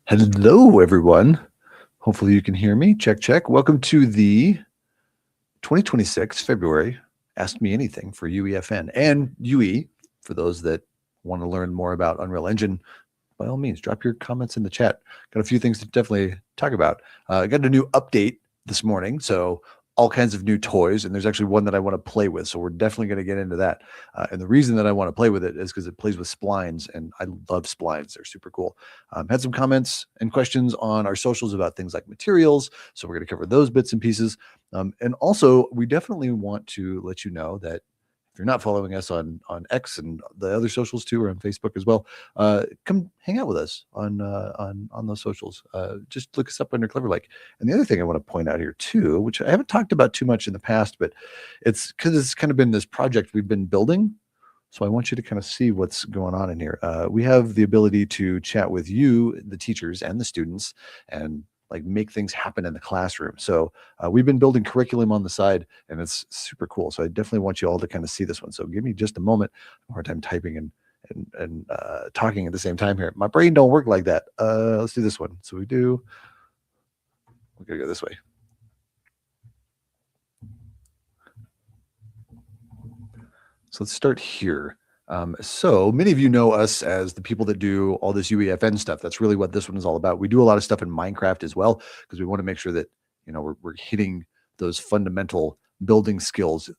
Hello, everyone. Hopefully you can hear me. Check, check. Welcome to the 2026 February Ask Me Anything for UEFN and UE. For those that want to learn more about Unreal Engine, by all means, drop your comments in the chat. Got a few things to definitely talk about. I got a new update this morning, so all kinds of new toys, and there's actually one that I want to play with, so we're definitely going to get into that. And the reason that I want to play with it is because it plays with splines, and I love splines. They're super cool. Had some comments and questions on our socials about things like materials, so we're going to cover those bits and pieces. And also, we definitely want to let you know that if you're not following us on X and the other socials too, or on Facebook as well, come hang out with us on those socials. Just look us up under Cleverlike. And the other thing I want to point out here too, which I haven't talked about too much in the past, but it's because it's kind of been this project we've been building. So I want you to kind of see what's going on in here. We have the ability to chat with you, the teachers and the students, and like make things happen in the classroom. So we've been building curriculum on the side, and it's super cool. So I definitely want you all to kind of see this one. So give me just a moment. I have a hard time typing and talking at the same time here. My brain don't work like that. Let's do this one. So we're gonna go this way. So let's start here. So many of you know us as the people that do all this UEFN stuff. That's really what this one is all about. We do a lot of stuff in Minecraft as well, because we want to make sure that, you know, we're hitting those fundamental building skills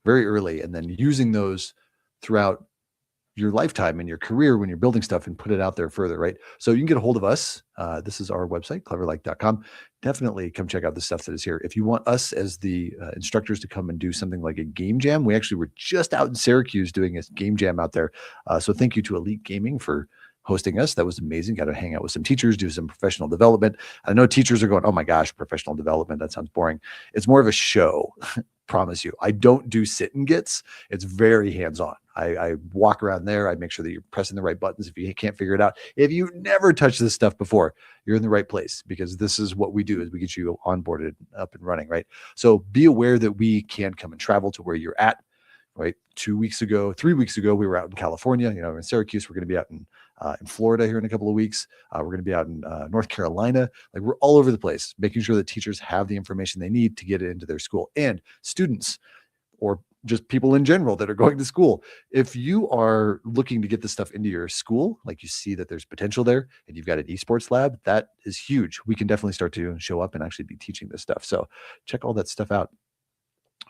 very early and then using those throughout your lifetime and your career when you're building stuff and put it out there further, right? So you can get a hold of us. This is our website, cleverlike.com. Definitely come check out the stuff that is here. If you want us as the instructors to come and do something like a game jam, we actually were just out in Syracuse doing a game jam out there. So thank you to Elite Gaming for hosting us. That was amazing. Got to hang out with some teachers, do some professional development. I know teachers are going, oh my gosh, professional development, that sounds boring. It's more of a show. Promise you. I don't do sit and gets. It's very hands-on. I walk around there. I make sure that you're pressing the right buttons. If you can't figure it out, if you never touched this stuff before, you're in the right place, because this is what we do, is we get you onboarded up and running, right? So be aware that we can come and travel to where you're at, right? 3 weeks ago, we were out in California, you know, in Syracuse. We're going to be out in Florida here in a couple of weeks. We're going to be out in North Carolina. Like, we're all over the place, making sure that teachers have the information they need to get it into their school, and students, or just people in general that are going to school. If you are looking to get this stuff into your school, like you see that there's potential there and you've got an esports lab, that is huge. We can definitely start to show up and actually be teaching this stuff. So check all that stuff out.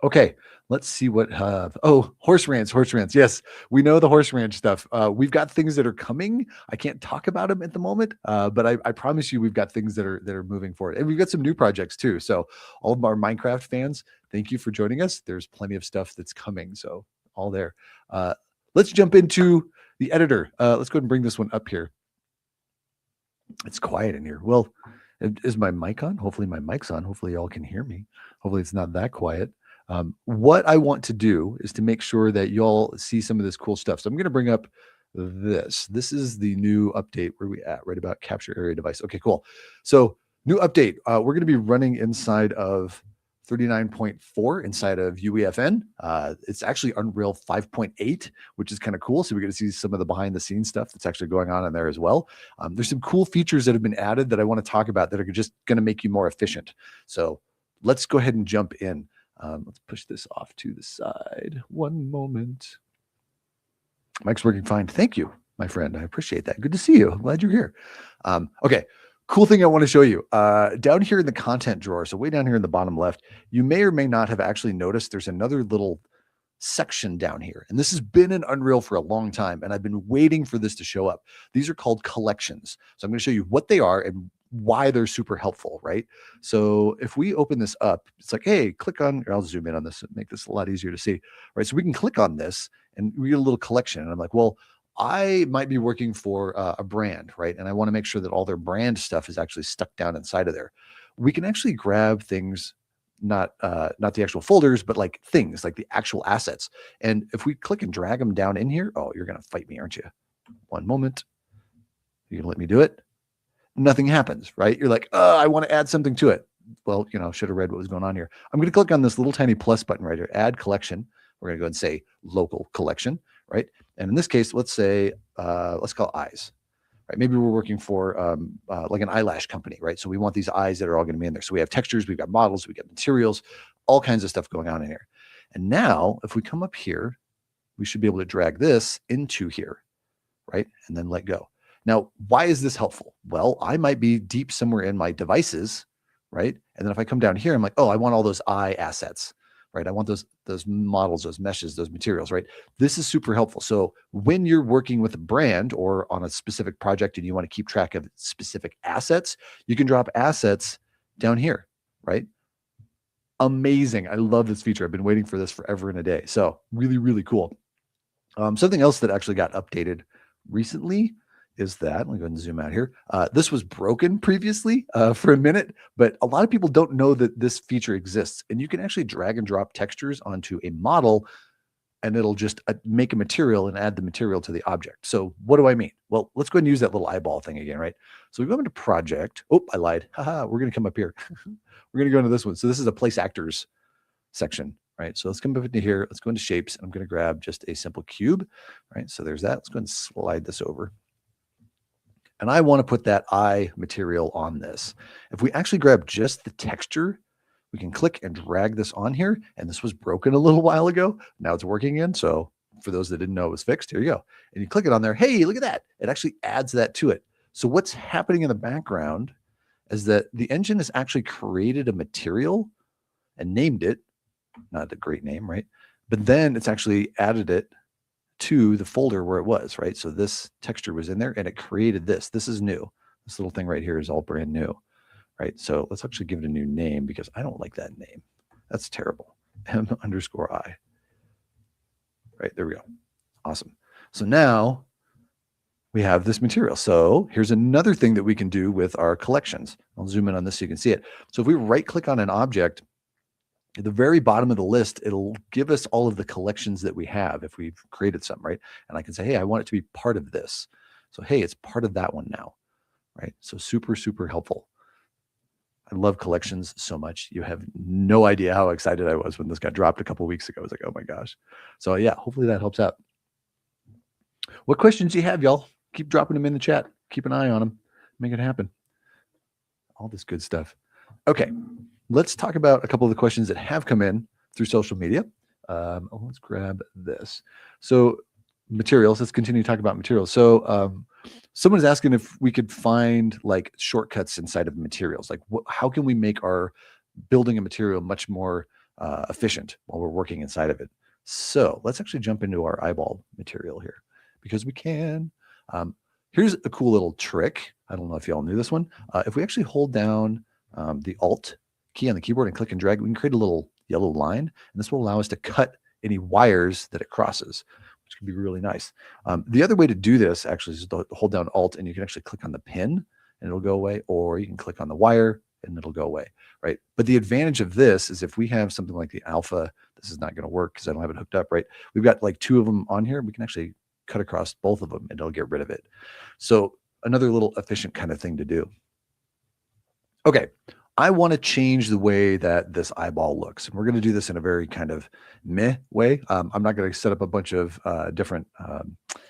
Okay, let's see what horse ranch. Yes, we know the horse ranch stuff. We've got things that are coming. I can't talk about them at the moment, but I promise you we've got things that are moving forward, and we've got some new projects too. So all of our Minecraft fans, thank you for joining us. There's plenty of stuff that's coming, so all there. Let's jump into the editor. Let's go ahead and bring this one up here. It's quiet in here. Well, is my mic on? Hopefully my mic's on. Hopefully y'all can hear me. Hopefully it's not that quiet. What I want to do is to make sure that y'all see some of this cool stuff. So I'm going to bring up this. This is the new update. Where we at? Right about capture area device. Okay, cool. So new update. We're going to be running inside of 39.4 inside of UEFN. It's actually Unreal 5.8, which is kind of cool. So we're going to see some of the behind the scenes stuff that's actually going on in there as well. There's some cool features that have been added that I want to talk about that are just going to make you more efficient. So let's go ahead and jump in. Let's push this off to the side. One moment. Mike's working fine. Thank you, my friend. I appreciate that. Good to see you. I'm glad you're here. Okay. Cool thing I want to show you. Down here in the content drawer, so way down here in the bottom left, you may or may not have actually noticed there's another little section down here. And this has been in Unreal for a long time, and I've been waiting for this to show up. These are called collections. So I'm going to show you what they are and why they're super helpful, right? So if we open this up, it's like, hey, click on, I'll zoom in on this and make this a lot easier to see, right? So we can click on this and we get a little collection. And I'm like, well, I might be working for a brand, right? And I want to make sure that all their brand stuff is actually stuck down inside of there. We can actually grab things, not the actual folders, but like things like the actual assets. And if we click and drag them down in here, oh, you're going to fight me, aren't you? One moment. You can let me do it. Nothing happens, right? You're like, I want to add something to it. Well, you know, should have read what was going on here. I'm going to click on this little tiny plus button right here, add collection. We're going to go and say local collection, right? And in this case, let's say, let's call eyes, right? Maybe we're working for like an eyelash company, right? So we want these eyes that are all going to be in there. So we have textures, we've got models, we've got materials, all kinds of stuff going on in here. And now if we come up here, we should be able to drag this into here, right? And then let go. Now, why is this helpful? Well, I might be deep somewhere in my devices, right? And then if I come down here, I'm like, oh, I want all those eye assets, right? I want those models, those meshes, those materials, right? This is super helpful. So when you're working with a brand or on a specific project and you want to keep track of specific assets, you can drop assets down here, right? Amazing. I love this feature. I've been waiting for this forever and a day. So really, really cool. Something else that actually got updated recently is that, let me go ahead and zoom out here. This was broken previously for a minute, but a lot of people don't know that this feature exists. And you can actually drag and drop textures onto a model and it'll just make a material and add the material to the object. So what do I mean? Well, let's go ahead and use that little eyeball thing again, right? So we go into project. Oh, I lied. Haha, we're going to come up here. We're going to go into this one. So this is a place actors section, right? So let's come up into here. Let's go into shapes. And I'm going to grab just a simple cube, right? So there's that. Let's go ahead and slide this over. And I want to put that eye material on this. If we actually grab just the texture, we can click and drag this on here. And this was broken a little while ago. Now it's working again. So for those that didn't know it was fixed, here you go. And you click it on there. Hey, look at that. It actually adds that to it. So what's happening in the background is that the engine has actually created a material and named it. Not a great name, right? But then it's actually added it to the folder where it was, right? So this texture was in there and it created this. This is new. This little thing right here is all brand new, right? So let's actually give it a new name because I don't like that name. That's terrible. M_I. Right, there we go. Awesome. So now we have this material. So here's another thing that we can do with our collections. I'll zoom in on this so you can see it. So if we right click on an object, at the very bottom of the list, it'll give us all of the collections that we have if we've created some, right? And I can say, hey, I want it to be part of this. So, hey, it's part of that one now, right? So super, super helpful. I love collections so much. You have no idea how excited I was when this got dropped a couple of weeks ago. I was like, oh my gosh. So yeah, hopefully that helps out. What questions do you have, y'all? Keep dropping them in the chat. Keep an eye on them. Make it happen. All this good stuff. Okay. Let's talk about a couple of the questions that have come in through social media. Let's grab this. So materials, let's continue to talk about materials. So someone's asking if we could find like shortcuts inside of materials. Like how can we make our building a material much more efficient while we're working inside of it? So let's actually jump into our eyeball material here because we can. Here's a cool little trick. I don't know if y'all knew this one. If we actually hold down the Alt key on the keyboard and click and drag, we can create a little yellow line, and this will allow us to cut any wires that it crosses, which can be really nice. The other way to do this actually is to hold down Alt and you can actually click on the pin and it'll go away, or you can click on the wire and it'll go away, right? But the advantage of this is if we have something like the alpha, this is not going to work because I don't have it hooked up, right? We've got like two of them on here. We can actually cut across both of them and it'll get rid of it. So another little efficient kind of thing to do. Okay. I want to change the way that this eyeball looks. And we're going to do this in a very kind of meh way. I'm not going to set up a bunch of different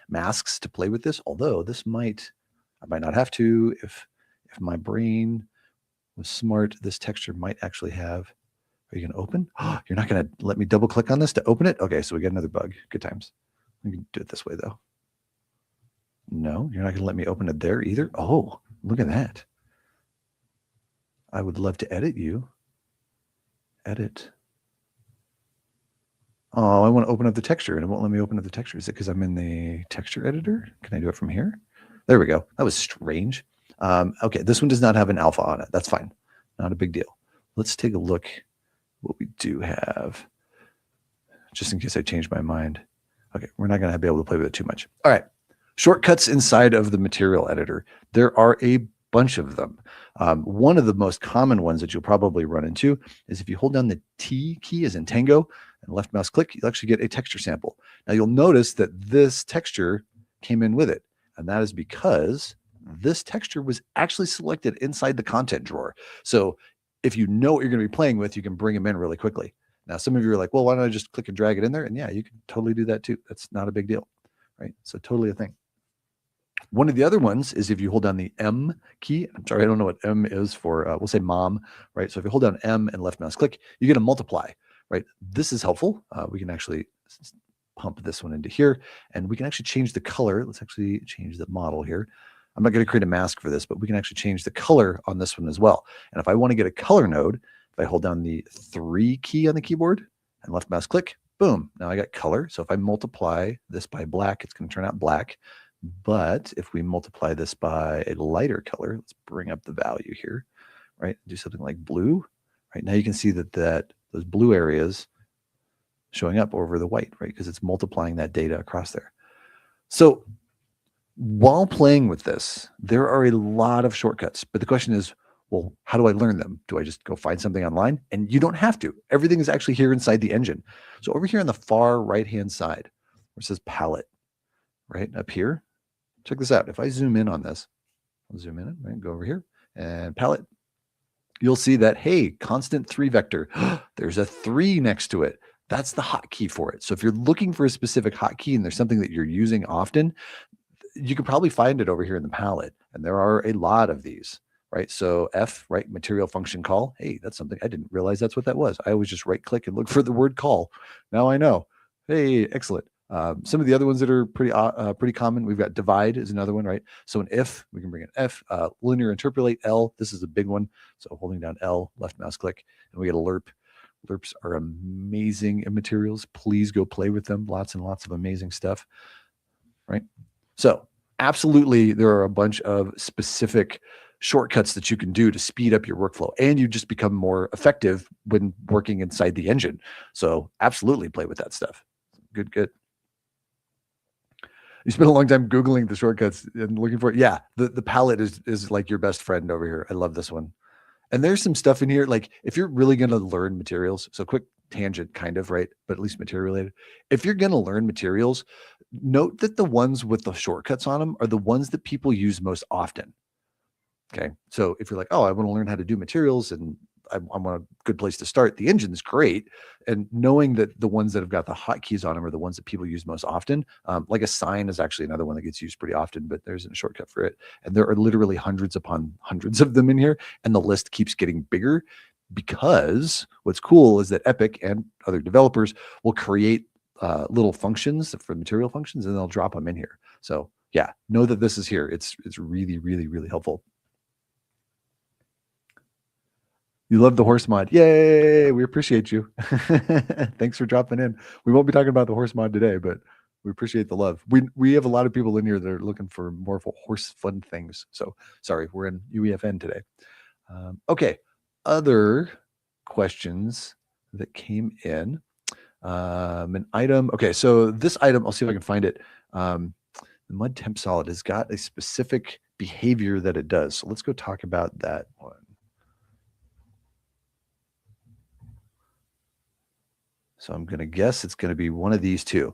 masks to play with this, although I might not have to. If my brain was smart, this texture might actually have, are you going to open? You're not going to let me double click on this to open it? Okay, so we get another bug. Good times. We can do it this way though. No, you're not going to let me open it there either. Oh, look at that. I would love to edit you. Edit. Oh, I want to open up the texture and it won't let me open up the texture. Is it because I'm in the texture editor? Can I do it from here? There we go. That was strange. Okay, this one does not have an alpha on it. That's fine. Not a big deal. Let's take a look what we do have, just in case I change my mind. Okay, we're not going to be able to play with it too much. All right, shortcuts inside of the material editor. There are a bunch of them. One of the most common ones that you'll probably run into is if you hold down the T key as in tango and left mouse click, you'll actually get a texture sample. Now you'll notice that this texture came in with it. And that is because this texture was actually selected inside the content drawer. So if you know what you're going to be playing with, you can bring them in really quickly. Now, some of you are like, well, why don't I just click and drag it in there? And yeah, you can totally do that too. That's not a big deal, right? So totally a thing. One of the other ones is if you hold down the M key. I'm sorry, I don't know what M is for. We'll say mom, right? So if you hold down M and left mouse click, you get a multiply, right? This is helpful. We can actually pump this one into here, and we can actually change the color. Let's actually change the model here. I'm not going to create a mask for this, but we can actually change the color on this one as well. And if I want to get a color node, if I hold down the 3 key on the keyboard and left mouse click, boom, now I got color. So if I multiply this by black, it's going to turn out black. But if we multiply this by a lighter color, let's bring up the value here, right? Do something like blue, right? Now you can see that those blue areas showing up over the white, right? Because it's multiplying that data across there. So while playing with this, there are a lot of shortcuts, but the question is, well, how do I learn them? Do I just go find something online? And you don't have to. Everything is actually here inside the engine. So over here on the far right-hand side, where it says palette, right up here, check this out. If I zoom in on this, I'll zoom in, right? Go over here and palette. You'll see that, hey, constant 3 vector. There's a 3 next to it. That's the hotkey for it. So if you're looking for a specific hotkey and there's something that you're using often, you can probably find it over here in the palette. And there are a lot of these, right? So F, right, material function call. Hey, that's something I didn't realize that's what that was. I always just right click and look for the word call. Now I know. Hey, excellent. Some of the other ones that are pretty common, we've got divide is another one, right? So an if, we can bring an F, linear interpolate L. This is a big one. So holding down L, left mouse click, and we get a lerp. Lerps are amazing in materials. Please go play with them. Lots and lots of amazing stuff, right? So absolutely, there are a bunch of specific shortcuts that you can do to speed up your workflow, and you just become more effective when working inside the engine. So absolutely play with that stuff. Good. You spent a long time Googling the shortcuts and looking for it. Yeah, the palette is like your best friend over here. I love this one. And there's some stuff in here, like if you're really going to learn materials, so quick tangent kind of, right? But at least material related. If you're going to learn materials, note that the ones with the shortcuts on them are the ones that people use most often. Okay. So if you're like, oh, I want to learn how to do materials and I want a good place to start, the engine's great. And knowing that the ones that have got the hotkeys on them are the ones that people use most often, like a sign is actually another one that gets used pretty often, but there's a shortcut for it. And there are literally hundreds upon hundreds of them in here. And the list keeps getting bigger because what's cool is that Epic and other developers will create little functions for material functions, and they'll drop them in here. So yeah, know that this is here. It's really, really, really helpful. You love the horse mod. Yay. We appreciate you. Thanks for dropping in. We won't be talking about the horse mod today, but we appreciate the love. We have a lot of people in here that are looking for more horse fun things. So sorry, we're in UEFN today. Okay. Other questions that came in. An item. Okay. So this item, I'll see if I can find it. The mud temp solid has got a specific behavior that it does. So let's go talk about that one. So I'm going to guess it's going to be one of these two.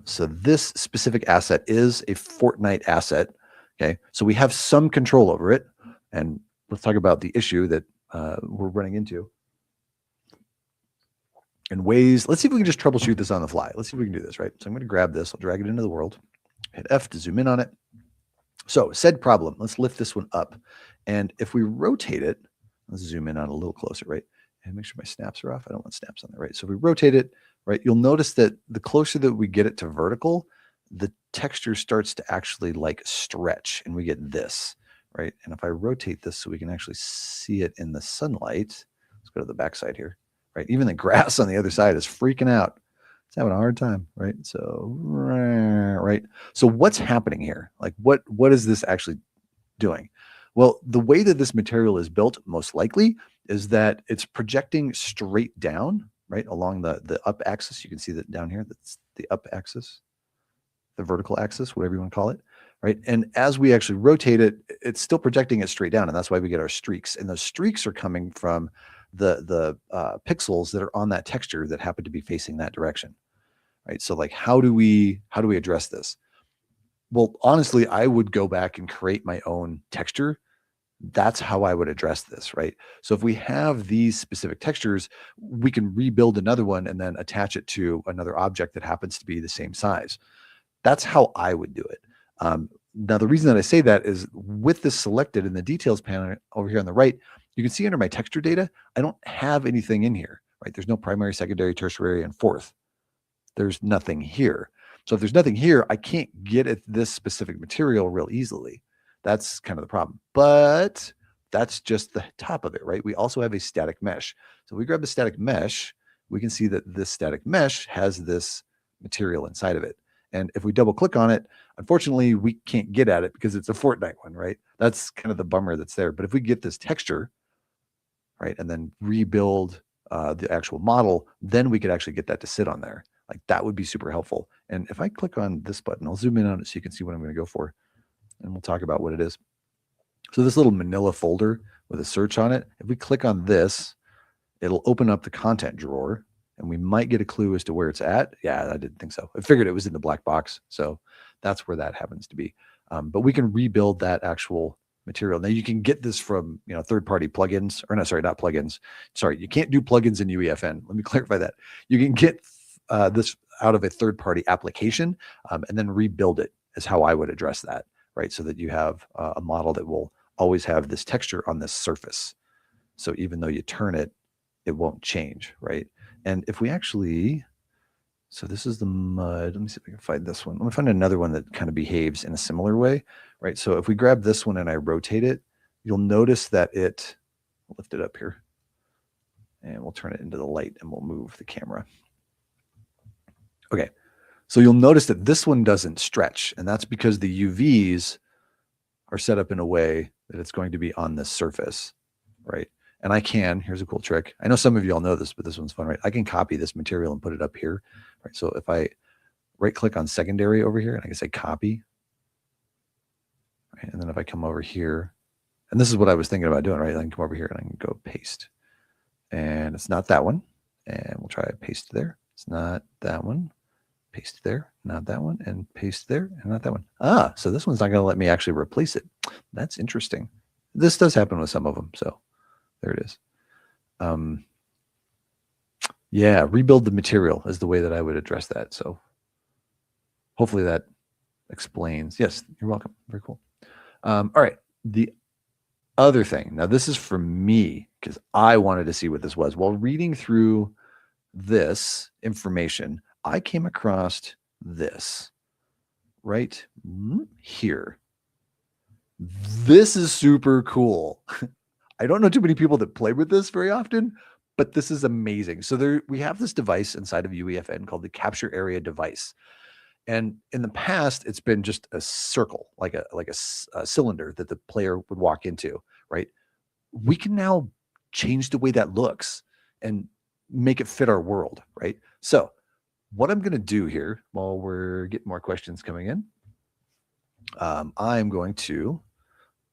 So this specific asset is a Fortnite asset. Okay. So we have some control over it. And let's talk about the issue that we're running into. And ways, let's see if we can just troubleshoot this on the fly. Let's see if we can do this, right? So I'm going to grab this. I'll drag it into the world. Hit F to zoom in on it. So said problem, let's lift this one up. And if we rotate it, let's zoom in on it a little closer, right? And make sure my snaps are off. I don't want snaps on there, right? So if we rotate it, right, you'll notice that the closer that we get it to vertical, the texture starts to actually like stretch and we get this, right? And if I rotate this so we can actually see it in the sunlight, let's go to the backside here, right? Even the grass on the other side is freaking out. It's having a hard time, right? So, right. So what's happening here? Like what is this actually doing? Well, the way that this material is built most likely is that it's projecting straight down, right, along the up axis. You can see that down here, that's the up axis, the vertical axis, whatever you want to call it, right? And as we actually rotate it, it's still projecting it straight down, and that's why we get our streaks. And those streaks are coming from the pixels that are on that texture that happen to be facing that direction, right? So like, how do we address this? Well, honestly, I would go back and create my own texture. That's how I would address this, right? So if we have these specific textures, we can rebuild another one and then attach it to another object that happens to be the same size. That's how I would do it. Now, the reason that I say that is with this selected in the details panel over here on the right, you can see under my texture data, I don't have anything in here, right? There's no primary, secondary, tertiary, and fourth. There's nothing here. So if there's nothing here, I can't get at this specific material real easily. That's kind of the problem. But that's just the top of it, right? We also have a static mesh. So if we grab the static mesh, we can see that this static mesh has this material inside of it. And if we double click on it, unfortunately, we can't get at it because it's a Fortnite one, right? That's kind of the bummer that's there. But if we get this texture, right, and then rebuild the actual model, then we could actually get that to sit on there. Like that would be super helpful. And if I click on this button, I'll zoom in on it so you can see what I'm going to go for. And we'll talk about what it is. So this little manila folder with a search on it, if we click on this, it'll open up the content drawer and we might get a clue as to where it's at. Yeah, I didn't think so. I figured it was in the black box. So that's where that happens to be. But we can rebuild that actual material. Now you can get this from, third-party plugins, or no, sorry, not plugins. Sorry, you can't do plugins in UEFN. Let me clarify that. You can get this out of a third-party application and then rebuild it is how I would address that, right? So that you have a model that will always have this texture on this surface. So even though you turn it, it won't change, right? And if we actually, so this is the mud. Let me see if I can find this one. Let me find another one that kind of behaves in a similar way, right? So if we grab this one and I rotate it, you'll notice that it, I'll lift it up here and we'll turn it into the light and we'll move the camera. Okay, so you'll notice that this one doesn't stretch, and that's because the UVs are set up in a way that it's going to be on this surface, right? And I can, here's a cool trick. I know some of you all know this, but this one's fun, right? I can copy this material and put it up here, right? So if I right click on secondary over here and I can say copy, right? And then if I come over here, and this is what I was thinking about doing, right? I can come over here and I can go paste, and it's not that one. And we'll try paste there. It's not that one. Paste there, not that one, and paste there, and not that one. Ah, so this one's not going to let me actually replace it. That's interesting. This does happen with some of them, so there it is. Yeah, rebuild the material is the way that I would address that. So hopefully that explains. Yes, you're welcome. Very cool. All right, the other thing. Now this is for me because I wanted to see what this was. While reading through this information, I came across this right here. This is super cool. I don't know too many people that play with this very often, but this is amazing. So we have this device inside of UEFN called the capture area device. And in the past, it's been just a circle, like a cylinder that the player would walk into, right? We can now change the way that looks and make it fit our world, right? So what I'm going to do here while we're getting more questions coming in, I'm going to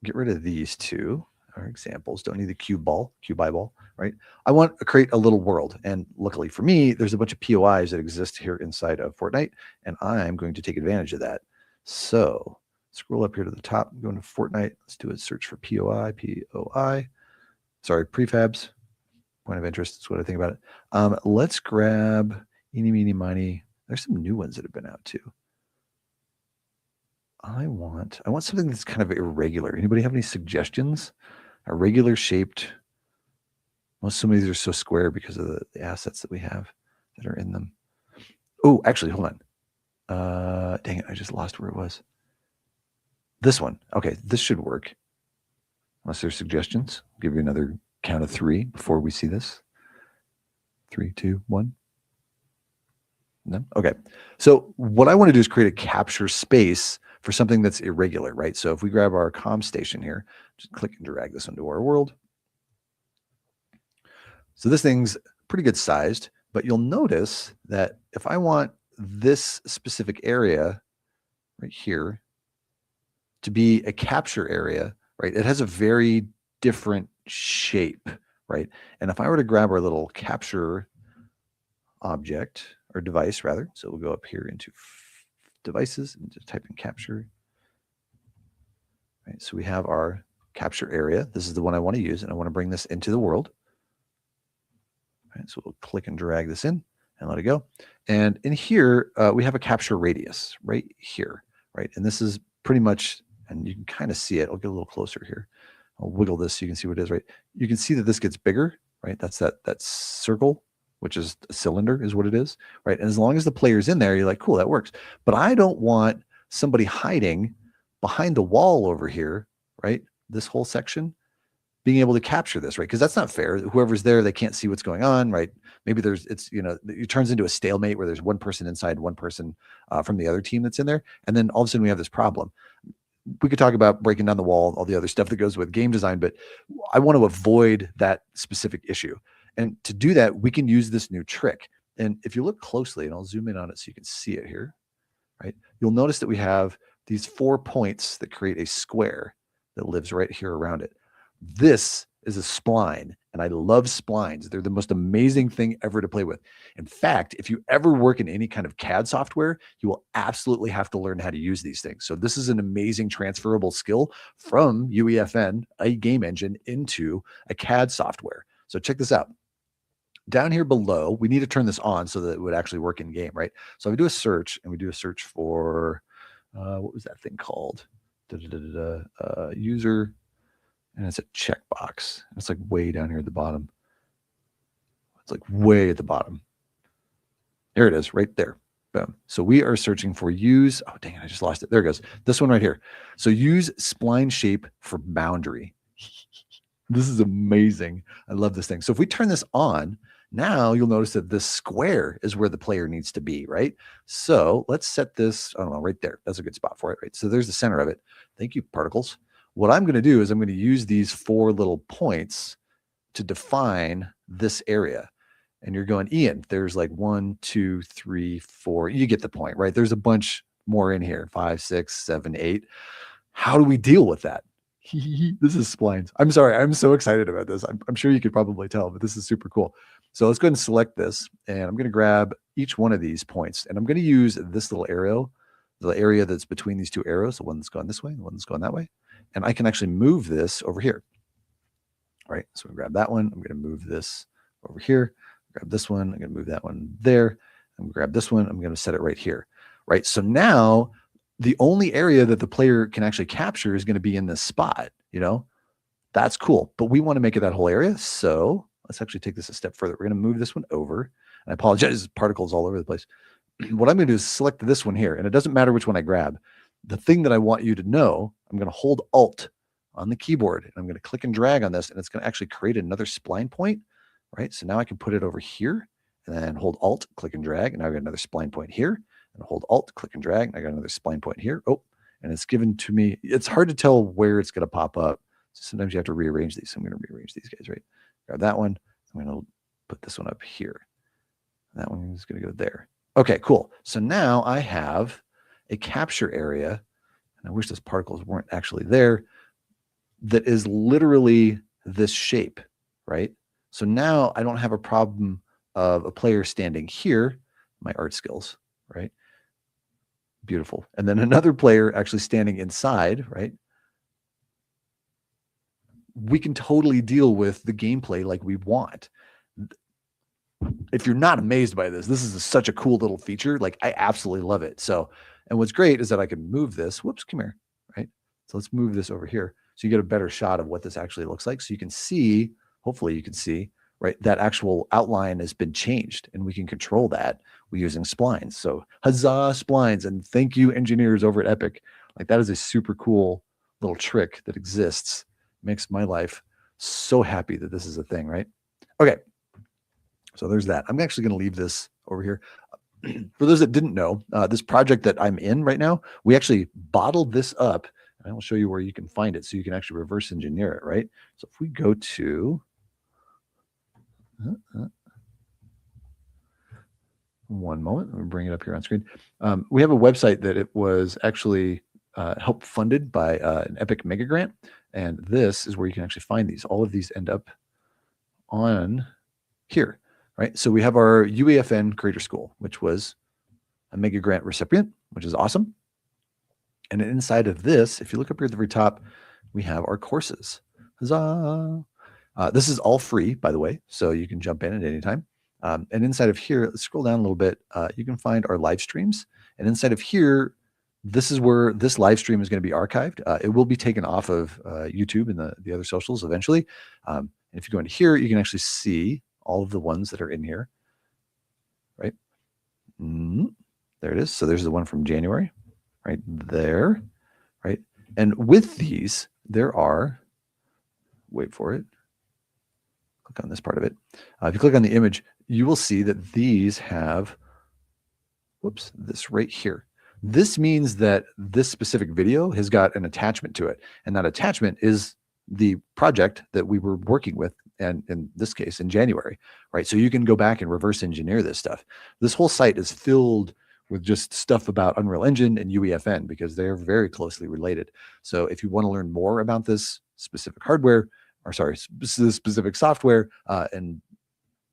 get rid of these two. Our examples don't need the cube eyeball, right? I want to create a little world. And luckily for me, there's a bunch of POIs that exist here inside of Fortnite, and I'm going to take advantage of that. So scroll up here to the top, go into Fortnite. Let's do a search for POI. Sorry, prefabs. Point of interest is what I think about it. Let's grab eeny, meeny, miny. There's some new ones that have been out too. I want something that's kind of irregular. Anybody have any suggestions? Irregular shaped. Some of these are so square because of the assets that we have that are in them. Oh, actually, hold on. Dang it, I just lost where it was. This one. Okay, this should work. Unless there's suggestions. I'll give you another count of 3 before we see this. 3, 2, 1. No? Okay. So what I want to do is create a capture space for something that's irregular, right? So if we grab our comm station here, just click and drag this into our world. So this thing's pretty good sized, but you'll notice that if I want this specific area right here to be a capture area, right? It has a very different shape, right? And if I were to grab our little capture object, or device rather, so we'll go up here into devices and just type in capture. Right, so we have our capture area. This is the one I want to use, and I want to bring this into the world. Right, so we'll click and drag this in and let it go. And in here, we have a capture radius right here, right? And this is pretty much, and you can kind of see it. I'll get a little closer here. I'll wiggle this so you can see what it is, right? You can see that this gets bigger, right? That's that circle, which is a cylinder is what it is, right? And as long as the player's in there, you're like, cool, that works. But I don't want somebody hiding behind the wall over here, right? This whole section, being able to capture this, right? Because that's not fair. Whoever's there, they can't see what's going on, right? Maybe it turns into a stalemate where there's one person inside, one person from the other team that's in there. And then all of a sudden we have this problem. We could talk about breaking down the wall, all the other stuff that goes with game design, but I want to avoid that specific issue. And to do that, we can use this new trick. And if you look closely, and I'll zoom in on it so you can see it here, right? You'll notice that we have these 4 points that create a square that lives right here around it. This is a spline, and I love splines. They're the most amazing thing ever to play with. In fact, if you ever work in any kind of CAD software, you will absolutely have to learn how to use these things. So this is an amazing transferable skill from UEFN, a game engine, into a CAD software. So check this out. Down here below, we need to turn this on so that it would actually work in game, right? So we do a search, and we do a search for, what was that thing called? User. And it's a checkbox. It's like way down here at the bottom. It's like way at the bottom. There it is, right there. Boom. So we are searching for use. Oh, dang it, I just lost it. There it goes. This one right here. So use spline shape for boundary. This is amazing. I love this thing. So if we turn this on, now you'll notice that this square is where the player needs to be, right? So let's set this, I don't know, right there. That's a good spot for it, right? So there's the center of it. Thank you, particles. What I'm going to do is I'm going to use these 4 little points to define this area. And you're going, Ian, there's like 1, 2, 3, 4. You get the point, right? There's a bunch more in here, 5, 6, 7, 8. How do we deal with that? This is splines. I'm sorry. I'm so excited about this. I'm sure you could probably tell, but this is super cool. So let's go ahead and select this. And I'm going to grab each one of these points. And I'm going to use this little arrow, the area that's between these 2 arrows, the one that's going this way, the one that's going that way. And I can actually move this over here. All right, so we grab that one. I'm going to move this over here. Grab this one. I'm going to move that one there. I'm going to grab this one. I'm going to set it right here. Right, so now the only area that the player can actually capture is going to be in this spot. You know, that's cool. But we want to make it that whole area. So let's actually take this a step further. We're going to move this one over. And I apologize, particles all over the place. What I'm going to do is select this one here. And it doesn't matter which one I grab. The thing that I want you to know, I'm going to hold Alt on the keyboard, and I'm going to click and drag on this, and it's going to actually create another spline point, right? So now I can put it over here, and then hold Alt, click and drag, and now I got another spline point here, and hold Alt, click and drag, and I got another spline point here. Oh, and it's given to me. It's hard to tell where it's going to pop up. So sometimes you have to rearrange these. So I'm going to rearrange these guys, right? Grab that one. I'm going to put this one up here. That one is going to go there. Okay, cool. So now I have a capture area, and I wish those particles weren't actually there, that is literally this shape, right? So now I don't have a problem of a player standing here, my art skills, right? Beautiful. And then another player actually standing inside, right? We can totally deal with the gameplay like we want. If you're not amazed by this, this is such a cool little feature. Like, I absolutely love it. So, and what's great is that I can move this. Whoops, come here, right? So let's move this over here so you get a better shot of what this actually looks like. So you can see, hopefully you can see, right, that actual outline has been changed, and we can control that using splines. So huzzah, splines, and thank you, engineers over at Epic. Like, that is a super cool little trick that exists. Makes my life so happy that this is a thing, right? Okay, so there's that. I'm actually going to leave this over here. For those that didn't know, this project that I'm in right now, we actually bottled this up. And I'll show you where you can find it so you can actually reverse engineer it, right? So if we go to one moment, let me bring it up here on screen. We have a website that it was actually help funded by an Epic Mega Grant. And this is where you can actually find these. All of these end up on here, right? So we have our UEFN Creator School, which was a Mega Grant recipient, which is awesome. And inside of this, if you look up here at the very top, we have our courses. Huzzah! This is all free, by the way, so you can jump in at any time. And inside of here, let's scroll down a little bit. You can find our live streams. And inside of here, This is where this live stream is going to be archived. It will be taken off of YouTube and the other socials eventually. And if you go into here, you can actually see all of the ones that are in here, right? There it is. So there's the one from January, right there, right? And with these, there are, wait for it, click on this part of it. If you click on the image, you will see that these have, whoops, this right here. This means that this specific video has got an attachment to it. And that attachment is the project that we were working with, and in this case, in January, right? So you can go back and reverse engineer this stuff. This whole site is filled with just stuff about Unreal Engine and UEFN because they're very closely related. So if you want to learn more about this specific hardware, or sorry, this specific software, and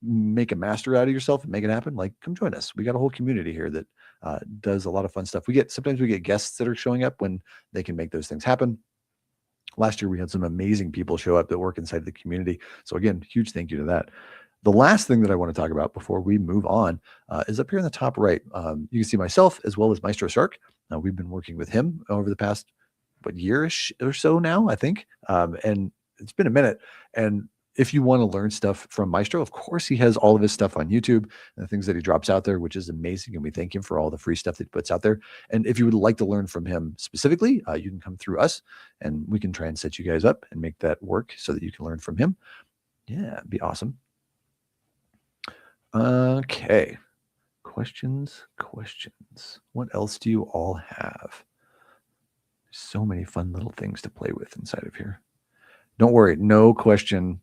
make a master out of yourself and make it happen, like, come join us. We got a whole community here that does a lot of fun stuff. Sometimes we get guests that are showing up when they can make those things happen. Last year, we had some amazing people show up that work inside the community. So again, huge thank you to that. The last thing that I want to talk about before we move on is up here in the top right. You can see myself as well as Maestro Shark. We've been working with him over the past year-ish or so now, I think. And it's been a minute. And if you want to learn stuff from Maestro, of course, he has all of his stuff on YouTube and the things that he drops out there, which is amazing. And we thank him for all the free stuff that he puts out there. And if you would like to learn from him specifically, you can come through us and we can try and set you guys up and make that work so that you can learn from him. Yeah, it'd be awesome. Okay. Questions. What else do you all have? So many fun little things to play with inside of here. Don't worry. No question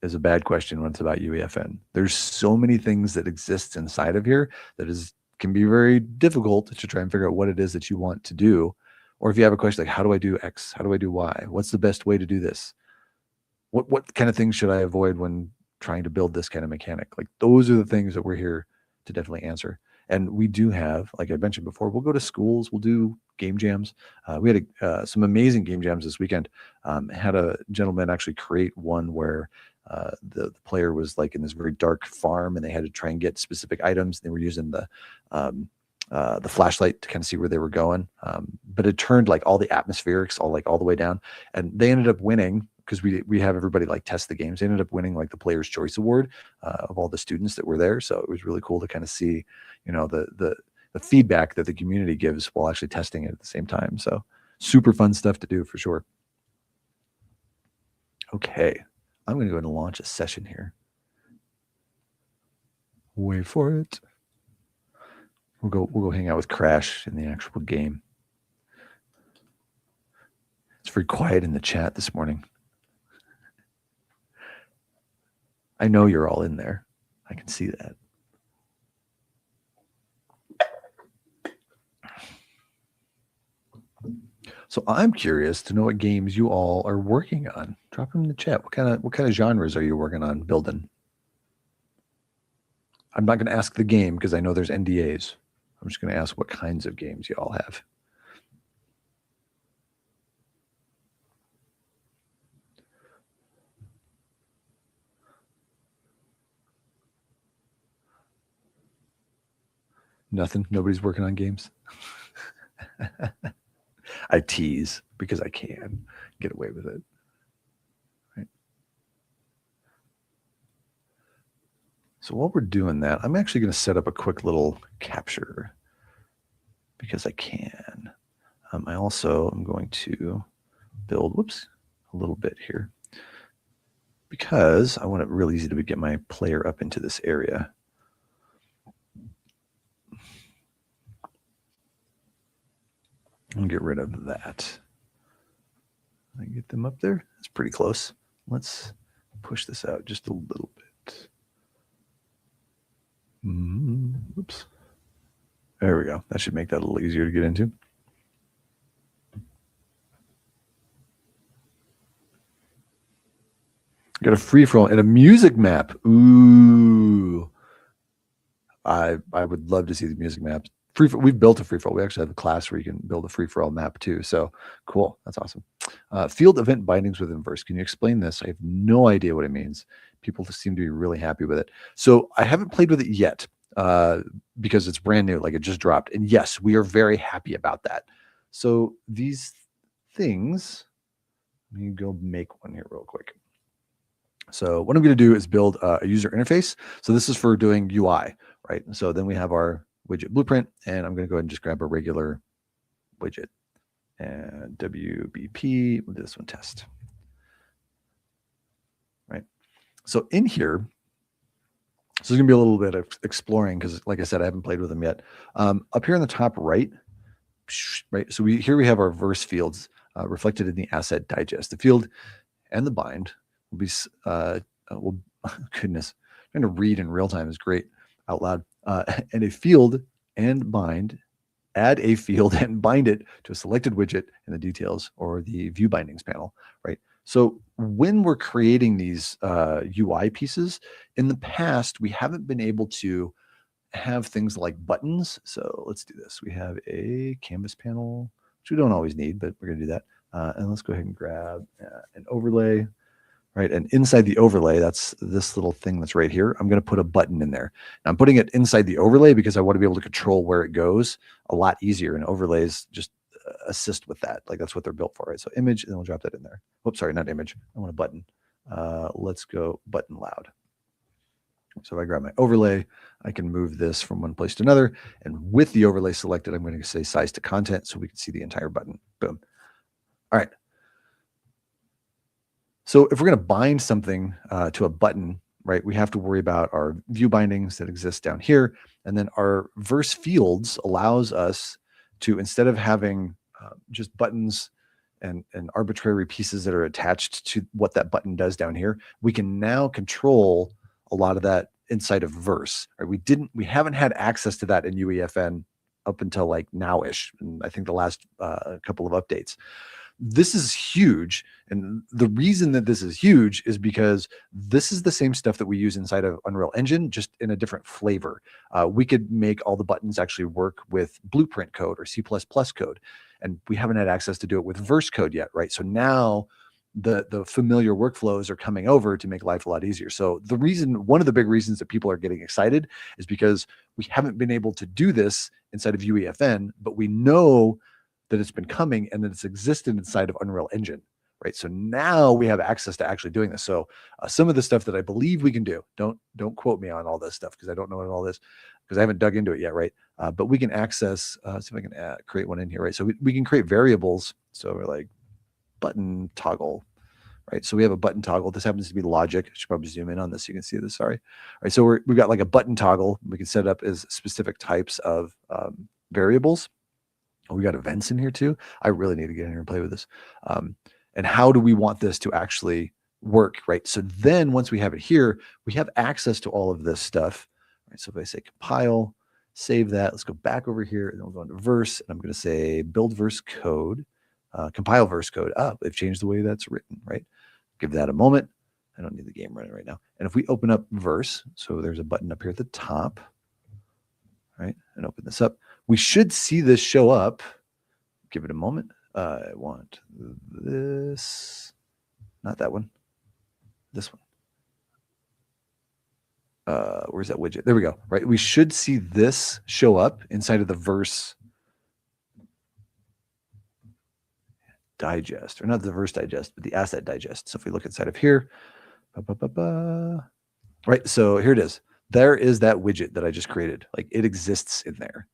is a bad question when it's about UEFN. There's so many things that exist inside of here that can be very difficult to try and figure out what it is that you want to do. Or if you have a question like, how do I do X? How do I do Y? What's the best way to do this? What kind of things should I avoid when trying to build this kind of mechanic? Like, those are the things that we're here to definitely answer. And we do have, like I mentioned before, we'll go to schools, we'll do game jams. We had some amazing game jams this weekend. Had a gentleman actually create one where the player was like in this very dark farm and they had to try and get specific items. They were using the flashlight to kind of see where they were going. But it turned like all the atmospherics all the way down, and they ended up winning because we have everybody like test the games. They ended up winning like the Player's Choice Award of all the students that were there. So it was really cool to kind of see, the feedback that the community gives while actually testing it at the same time. So super fun stuff to do for sure. Okay, I'm going to go ahead and launch a session here. Wait for it. We'll go hang out with Crash in the actual game. It's very quiet in the chat this morning. I know you're all in there. I can see that. So I'm curious to know what games you all are working on. Drop them in the chat. What kind of genres are you working on building? I'm not going to ask the game because I know there's NDAs. I'm just going to ask what kinds of games you all have. Nothing. Nobody's working on games. I tease because I can get away with it. Right. So while we're doing that, I'm actually going to set up a quick little capture because I can. I also am going to build, a little bit here because I want it real easy to get my player up into this area. I'll get rid of that. I get them up there. That's pretty close. Let's push this out just a little bit. Oops. There we go. That should make that a little easier to get into. Got a free for all and a music map. Ooh. I would love to see the music maps. We've built a free-for-all. We actually have a class where you can build a free-for-all map too. So cool. That's awesome. Field event bindings with inverse. Can you explain this? I have no idea what it means. People seem to be really happy with it. So I haven't played with it yet because it's brand new. Like, it just dropped. And yes, we are very happy about that. So these things, let me go make one here real quick. So what I'm going to do is build a user interface. So this is for doing UI, right? So then we have our widget blueprint, and I'm going to go ahead and just grab a regular widget and WBP, we'll do this one test, right? So in here, so there's gonna be a little bit of exploring because, like I said, I haven't played with them yet. Up here in the top right, right. So here we have our verse fields reflected in the asset digest. The field and the bind will be, well, goodness, trying to read in real time is great out loud. And a field and bind, add a field and bind it to a selected widget in the details or the view bindings panel, right? So when we're creating these UI pieces, in the past, we haven't been able to have things like buttons. So let's do this. We have a canvas panel, which we don't always need, but we're going to do that. And let's go ahead and grab an overlay, right? And inside the overlay, that's this little thing that's right here. I'm going to put a button in there. Now, I'm putting it inside the overlay because I want to be able to control where it goes a lot easier. And overlays just assist with that. Like that's what they're built for, right? So image, and then we'll drop that in there. Oops, sorry, not image. I want a button. Let's go button loud. So if I grab my overlay, I can move this from one place to another. And with the overlay selected, I'm going to say size to content so we can see the entire button. Boom. All right. So if we're going to bind something to a button, right, we have to worry about our view bindings that exist down here. And then our verse fields allows us to, instead of having just buttons and arbitrary pieces that are attached to what that button does down here, we can now control a lot of that inside of verse. Right? We haven't had access to that in UEFN up until like now-ish, and I think the last couple of updates. This is huge. And the reason that this is huge is because this is the same stuff that we use inside of Unreal Engine, just in a different flavor. We could make all the buttons actually work with Blueprint code or C++ code. And we haven't had access to do it with verse code yet, right? So now the familiar workflows are coming over to make life a lot easier. So one of the big reasons that people are getting excited is because we haven't been able to do this inside of UEFN, but we know that it's been coming and that it's existed inside of Unreal Engine, right? So now we have access to actually doing this. So some of the stuff that I believe we can do, don't quote me on all this stuff because I don't know all this because I haven't dug into it yet, right? But we can access, see if I can create one in here, right? So we can create variables. So we're like button toggle, right? So we have a button toggle. This happens to be logic. I should probably zoom in on this so you can see this, sorry. All right, so we've got like a button toggle. We can set it up as specific types of variables. We got events in here too. I really need to get in here and play with this. And how do we want this to actually work, right? So then once we have it here, we have access to all of this stuff, right? So if I say compile, save that, let's go back over here and then we'll go into verse and I'm going to say build verse code, compile verse code. They've changed the way that's written, right? Give that a moment. I don't need the game running right now. And if we open up verse, so there's a button up here at the top, right? And open this up. We should see this show up. Give it a moment. I want this, not that one, this one. Where's that widget? There we go, right? We should see this show up inside of the verse digest, or not the verse digest, but the asset digest. So if we look inside of here, right? So here it is. There is that widget that I just created. Like it exists in there.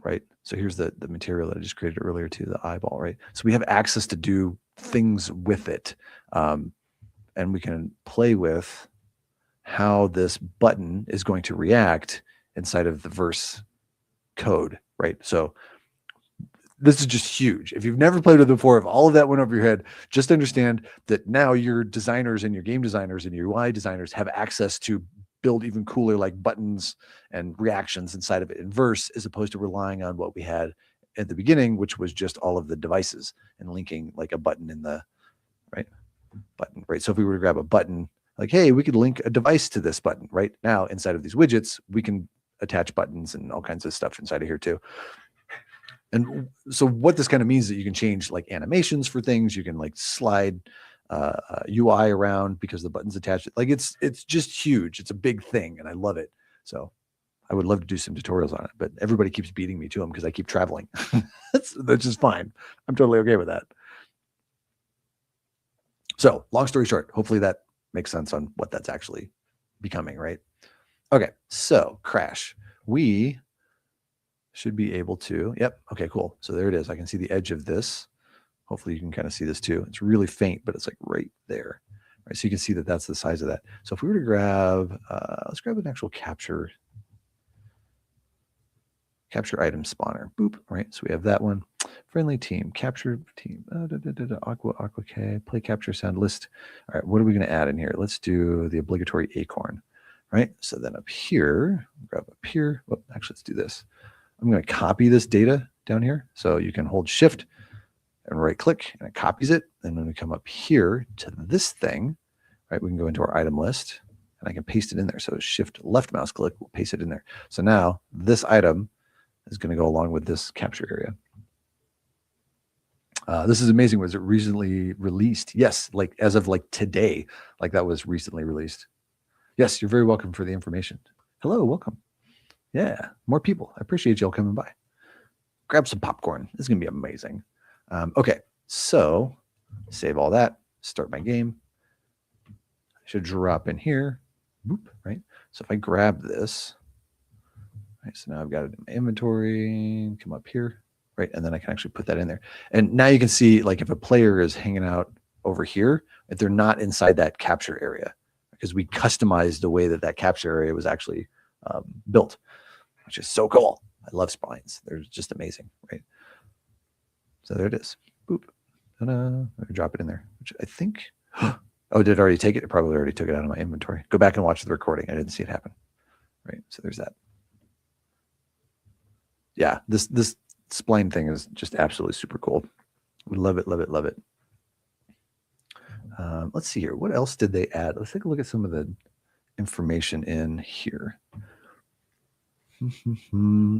Right. So here's the material that I just created earlier too, the eyeball, right? So we have access to do things with it. And we can play with how this button is going to react inside of the verse code, right? So this is just huge. If you've never played with it before, if all of that went over your head, just understand that now your designers and your game designers and your UI designers have access to build even cooler like buttons and reactions inside of it in verse, as opposed to relying on what we had at the beginning, which was just all of the devices and linking like a button in the button, right? So if we were to grab a button, like, hey, we could link a device to this button, right? Now inside of these widgets, we can attach buttons and all kinds of stuff inside of here too. And so what this kind of means is that you can change like animations for things. You can like slide UI around because the button's attached. Like it's just huge. It's a big thing and I love it. So I would love to do some tutorials on it, but everybody keeps beating me to them because I keep traveling. That's just fine. I'm totally okay with that. So long story short, hopefully that makes sense on what that's actually becoming, right? Okay, so crash. We should be able to, yep, okay, cool. So there it is. I can see the edge of this. Hopefully you can kind of see this too. It's really faint, but it's like right there. Right, so you can see that that's the size of that. So if we were to grab, let's grab an actual capture item spawner. Boop, right? So we have that one. Friendly team, capture team, aqua K, play capture sound list. All right, what are we going to add in here? Let's do the obligatory acorn, right? So then up here, grab up here. Well, actually, let's do this. I'm going to copy this data down here. So you can hold shift and right click and it copies it. And when we come up here to this thing, right, we can go into our item list and I can paste it in there. So shift left mouse click will paste it in there. So now this item is going to go along with this capture area. This is amazing. Was it recently released? Yes, like as of like today, like that was recently released. Yes, you're very welcome for the information. Hello, welcome. Yeah, more people. I appreciate y'all coming by. Grab some popcorn. This is going to be amazing. Okay, so save all that. Start my game. I should drop in here. Boop, right? So if I grab this, right, so now I've got it in my inventory. Come up here, right? And then I can actually put that in there. And now you can see, like, if a player is hanging out over here, if they're not inside that capture area, because we customized the way that that capture area was actually built, which is so cool. I love spines. They're just amazing, right? So there it is. Boop. Drop it in there, which I think, oh, did it already take it? It probably already took it out of my inventory. Go back and watch the recording. I didn't see it happen, right? So there's that. Yeah, this spline thing is just absolutely super cool. We love it, love it, love it. Let's see here. What else did they add? Let's take a look at some of the information in here.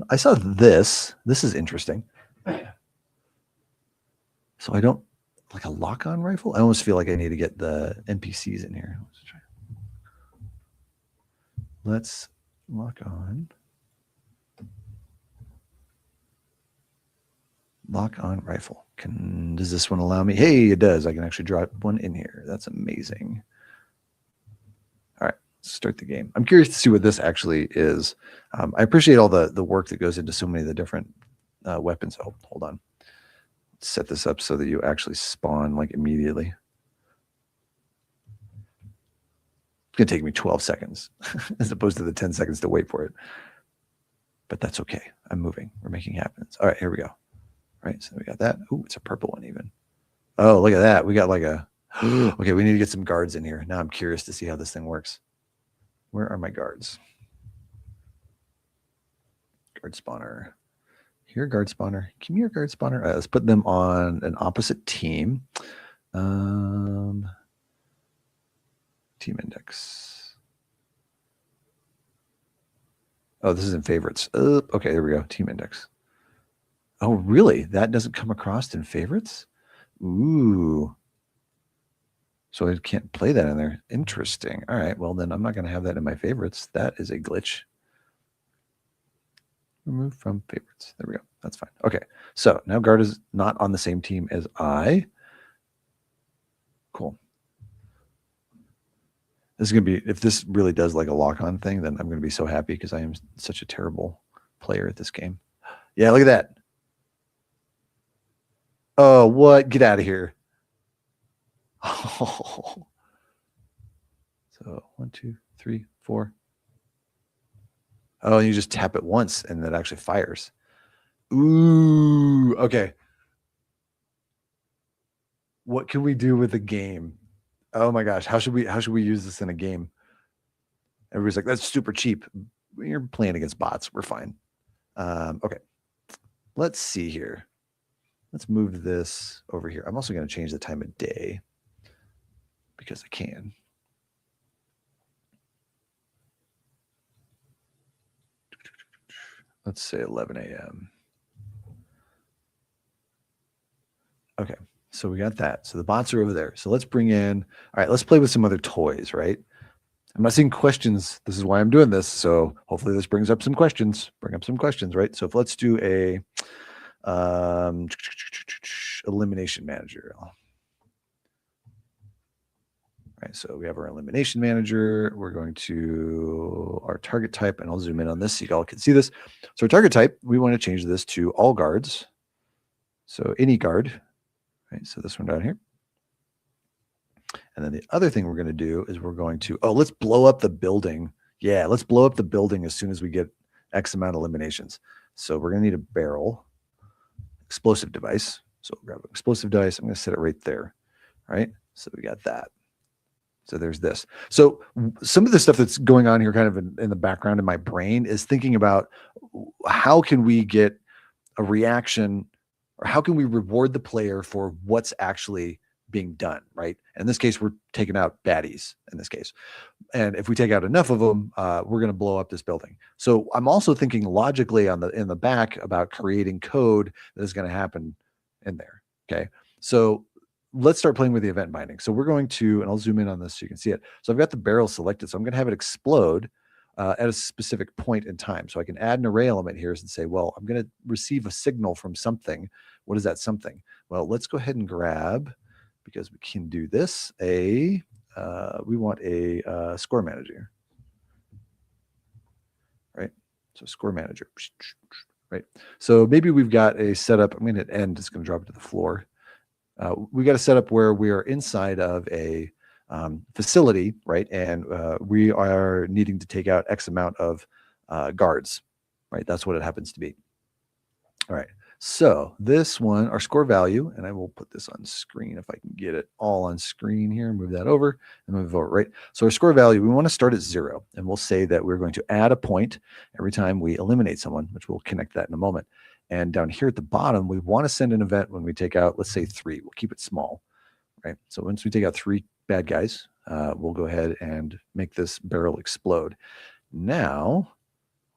I saw this. This is interesting. So I don't, like a lock-on rifle? I almost feel like I need to get the NPCs in here. Let's lock on. Lock on rifle. Does this one allow me? Hey, it does. I can actually drop one in here. That's amazing. All right, let's start the game. I'm curious to see what this actually is. I appreciate all the work that goes into so many of the different weapons. Oh, hold on. Let's set this up so that you actually spawn like immediately. It's going to take me 12 seconds as opposed to the 10 seconds to wait for it. But that's okay. I'm moving. We're making happens. All right, here we go. Right, so we got that. Oh, it's a purple one even. Oh, look at that. We got like a, okay, we need to get some guards in here. Now I'm curious to see how this thing works. Where are my guards? Guard spawner. Here, guard spawner. Give me your guard spawner. Let's put them on an opposite team. Team index. Oh, this is in favorites. Okay, there we go. Team index. Oh, really? That doesn't come across in favorites? Ooh. So I can't play that in there. Interesting. All right. Well, then I'm not going to have that in my favorites. That is a glitch. Remove from favorites. There we go. That's fine. Okay. So now guard is not on the same team as I. Cool. This is going to be, if this really does like a lock-on thing, then I'm going to be so happy because I am such a terrible player at this game. Yeah, look at that. Oh, what? Get out of here. Oh. So 1, 2, 3, 4. Oh, you just tap it once and that actually fires. Ooh, okay. What can we do with the game? Oh my gosh, how should we use this in a game? Everybody's like, that's super cheap. You're playing against bots. We're fine. Okay. Let's see here. Let's move this over here. I'm also going to change the time of day because I can. Let's say 11 a.m. Okay, so we got that. So the bots are over there. So let's bring in, all right, let's play with some other toys, right? I'm not seeing questions. This is why I'm doing this. So hopefully this brings up some questions. Bring up some questions, right? So if let's do a elimination manager. Right, so we have our elimination manager. We're going to our target type, and I'll zoom in on this so you all can see this. So our target type, we want to change this to all guards. So any guard, right? So this one down here. And then the other thing we're going to do is we're going to, let's blow up the building. Yeah, let's blow up the building as soon as we get X amount of eliminations. So we're going to need a barrel, explosive device. So we'll grab an explosive device. I'm going to set it right there, right? So we got that. So there's this. So some of the stuff that's going on here kind of in the background in my brain is thinking about how can we get a reaction, or how can we reward the player for what's actually being done, right? In this case, we're taking out baddies in this case. And if we take out enough of them, we're going to blow up this building. So I'm also thinking logically in the back about creating code that is going to happen in there. Okay. So let's start playing with the event binding. So we're going to, and I'll zoom in on this so you can see it. So I've got the barrel selected. So I'm going to have it explode at a specific point in time. So I can add an array element here and say, well, I'm going to receive a signal from something. What is that something? Well, let's go ahead and grab, because we can do this, we want a score manager, right? So score manager, right? So maybe we've got a setup. I'm going to hit end. It's going to drop it to the floor. We got a setup where we are inside of a facility, right? And we are needing to take out X amount of guards, right? That's what it happens to be. All right. So this one, our score value, and I will put this on screen if I can get it all on screen here, move that over and move over, right? So our score value, we want to start at 0, and we'll say that we're going to add a point every time we eliminate someone, which we'll connect that in a moment. And down here at the bottom, we want to send an event when we take out, let's say 3. We'll keep it small, right? So once we take out 3 bad guys, we'll go ahead and make this barrel explode. Now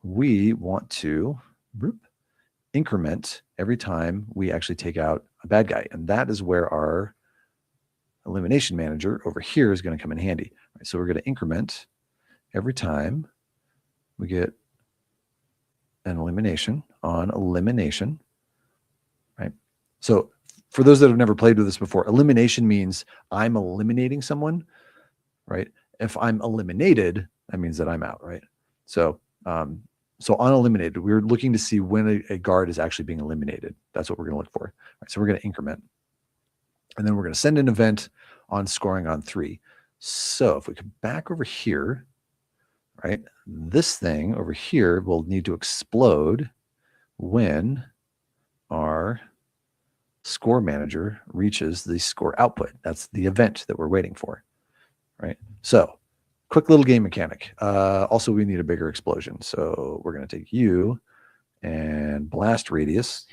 we want to increment every time we actually take out a bad guy. And that is where our elimination manager over here is going to come in handy. Right? So we're going to increment every time we get an elimination on elimination, right? So for those that have never played with this before, elimination means I'm eliminating someone, right? If I'm eliminated, that means that I'm out, right? So, so on eliminated, we're looking to see when a guard is actually being eliminated. That's what we're going to look for. Right, so we're going to increment. And then we're going to send an event on scoring on 3. So if we come back over here, right, this thing over here will need to explode when our score manager reaches the score output. That's the event that we're waiting for, right? So quick little game mechanic. Also, we need a bigger explosion. So we're going to take you and blast radius.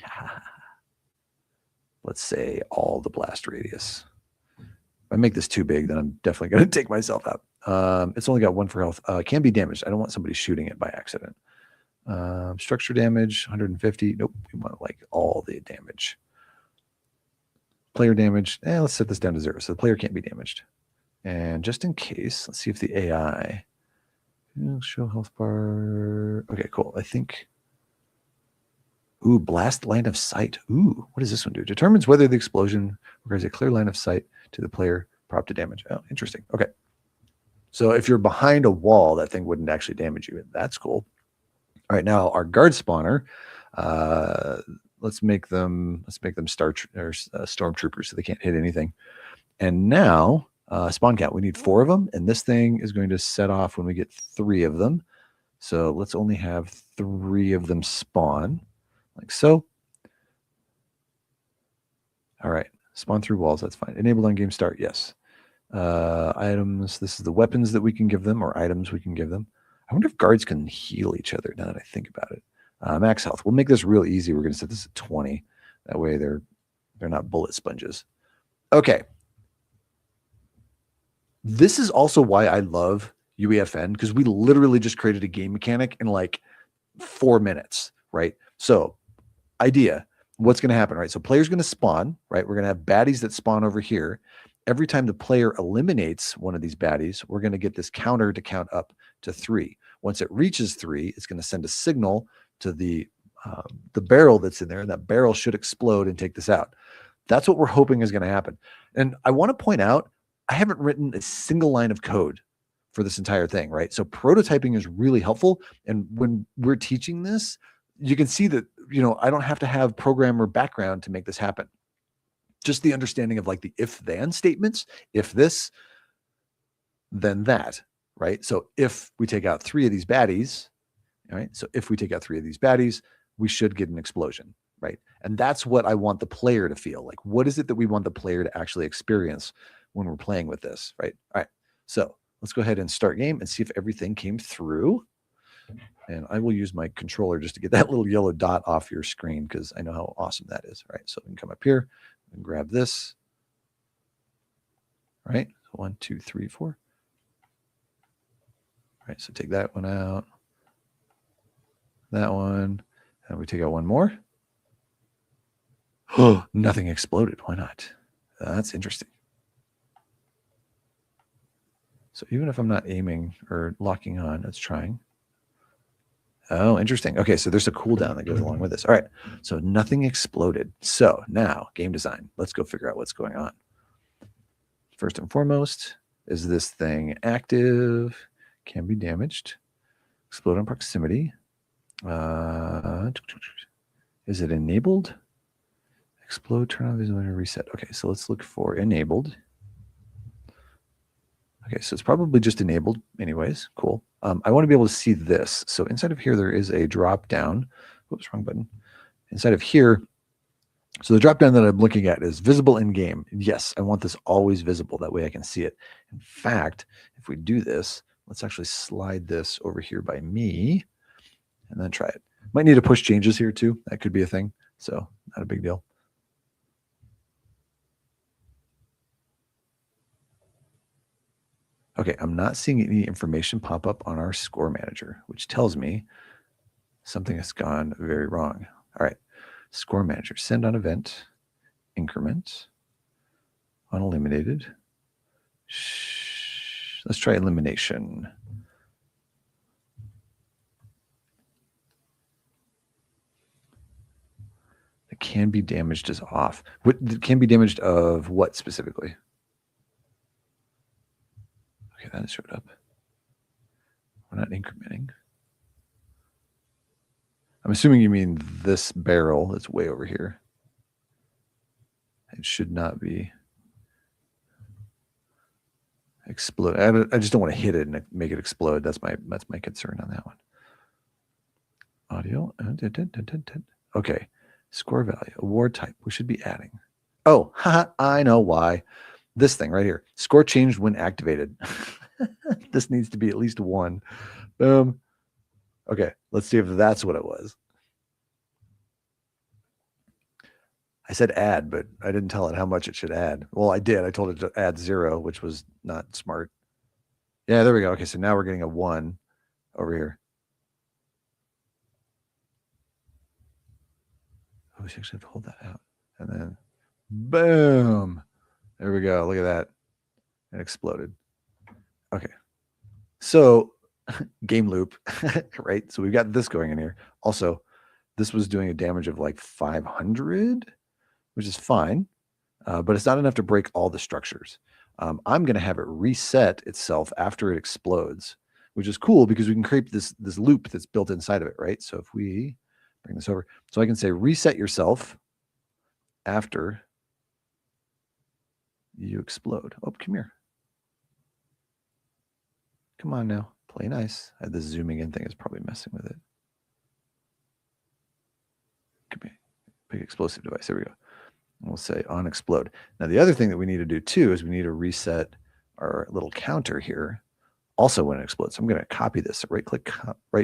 Let's say all the blast radius. If I make this too big, then I'm definitely going to take myself out. It's only got 1 for health. Can be damaged. I don't want somebody shooting it by accident. Structure damage, 150. Nope, we want like all the damage. Player damage. Let's set this down to 0. So the player can't be damaged. And just in case, let's see if the AI show health bar. Okay, cool. I think. Ooh, blast line of sight. Ooh, what does this one do? Determines whether the explosion requires a clear line of sight to the player prop to damage. Oh, interesting. Okay. So if you're behind a wall, that thing wouldn't actually damage you. That's cool. All right, now our guard spawner. Let's make them stormtroopers so they can't hit anything. And now spawn count. We need 4 of them, and this thing is going to set off when we get 3 of them. So let's only have 3 of them spawn, like so. All right, spawn through walls. That's fine. Enabled on game start. Yes. Items. This is the weapons that we can give them, or items we can give them. I wonder if guards can heal each other. Now that I think about it, max health. We'll make this real easy. We're going to set this at 20. That way they're not bullet sponges. Okay. This is also why I love UEFN, because we literally just created a game mechanic in like 4 minutes, right? So idea, what's going to happen, right? So player's going to spawn, right? We're going to have baddies that spawn over here. every time the player eliminates one of these baddies, we're going to get this counter to count up to 3. Once it reaches 3, it's going to send a signal to the barrel that's in there, and that barrel should explode and take this out. That's what we're hoping is going to happen. And I want to point out, I haven't written a single line of code for this entire thing, right? So prototyping is really helpful. And when we're teaching this, you can see that, I don't have to have programmer background to make this happen. Just the understanding of like the if-then statements, if this, then that, right? So if we take out 3 of these baddies, all right? So if we take out 3 of these baddies, we should get an explosion, right? And that's what I want the player to feel. Like, what is it that we want the player to actually experience when we're playing with this, right? All right, so let's go ahead and start game and see if everything came through. And I will use my controller just to get that little yellow dot off your screen because I know how awesome that is, right? So we can come up here and grab this, right? 1, 2, 3, 4. All right, so take that one out, that one, and we take out one more. Oh, nothing exploded. Why not? That's interesting. So even if I'm not aiming or locking on, it's trying. Oh, interesting. Okay, so there's a cooldown that goes along with this. All right, so nothing exploded. So now, game design. Let's go figure out what's going on. First and foremost, is this thing active? Can be damaged. Explode on proximity. Is it enabled? Explode, turn on visibility, reset. Okay, so let's look for enabled. Okay, so it's probably just enabled anyways. Cool. I want to be able to see this. So inside of here, there is a drop down. Whoops, wrong button. Inside of here, so the drop down that I'm looking at is visible in game. Yes, I want this always visible. That way I can see it. In fact, if we do this, let's actually slide this over here by me and then try it. Might need to push changes here too. That could be a thing. So not a big deal. Okay, I'm not seeing any information pop up on our score manager, which tells me something has gone very wrong. All right, score manager, send on event, increment, uneliminated. Let's try elimination. It can be damaged as off. What can be damaged of what specifically? Okay, that showed up. We're not incrementing. I'm assuming you mean this barrel that's way over here. It should not be explode. I just don't want to hit it and make it explode. That's my concern on that one. Audio. Okay. Score value. Award type. We should be adding. Oh, haha, I know why. This thing right here. Score changed when activated. This needs to be at least 1. Boom. Okay, let's see if that's what it was. I said add, but I didn't tell it how much it should add. Well, I did. I told it to add 0, which was not smart. Yeah, there we go. Okay, so now we're getting a 1 over here. Oh, we actually have to hold that out. And then, boom. There we go. Look at that. It exploded. Okay. So, game loop, right? So we've got this going in here. Also, this was doing a damage of like 500, which is fine, but it's not enough to break all the structures. I'm going to have it reset itself after it explodes, which is cool because we can create this loop that's built inside of it, right? So if we bring this over, so I can say reset yourself after you explode. Oh, come here. Come on now, play nice. This zooming in thing is probably messing with it. Come here, big explosive device. There we go. And we'll say on explode. Now, the other thing that we need to do too is we need to reset our little counter here also when it explodes. So I'm going to copy this. Right click,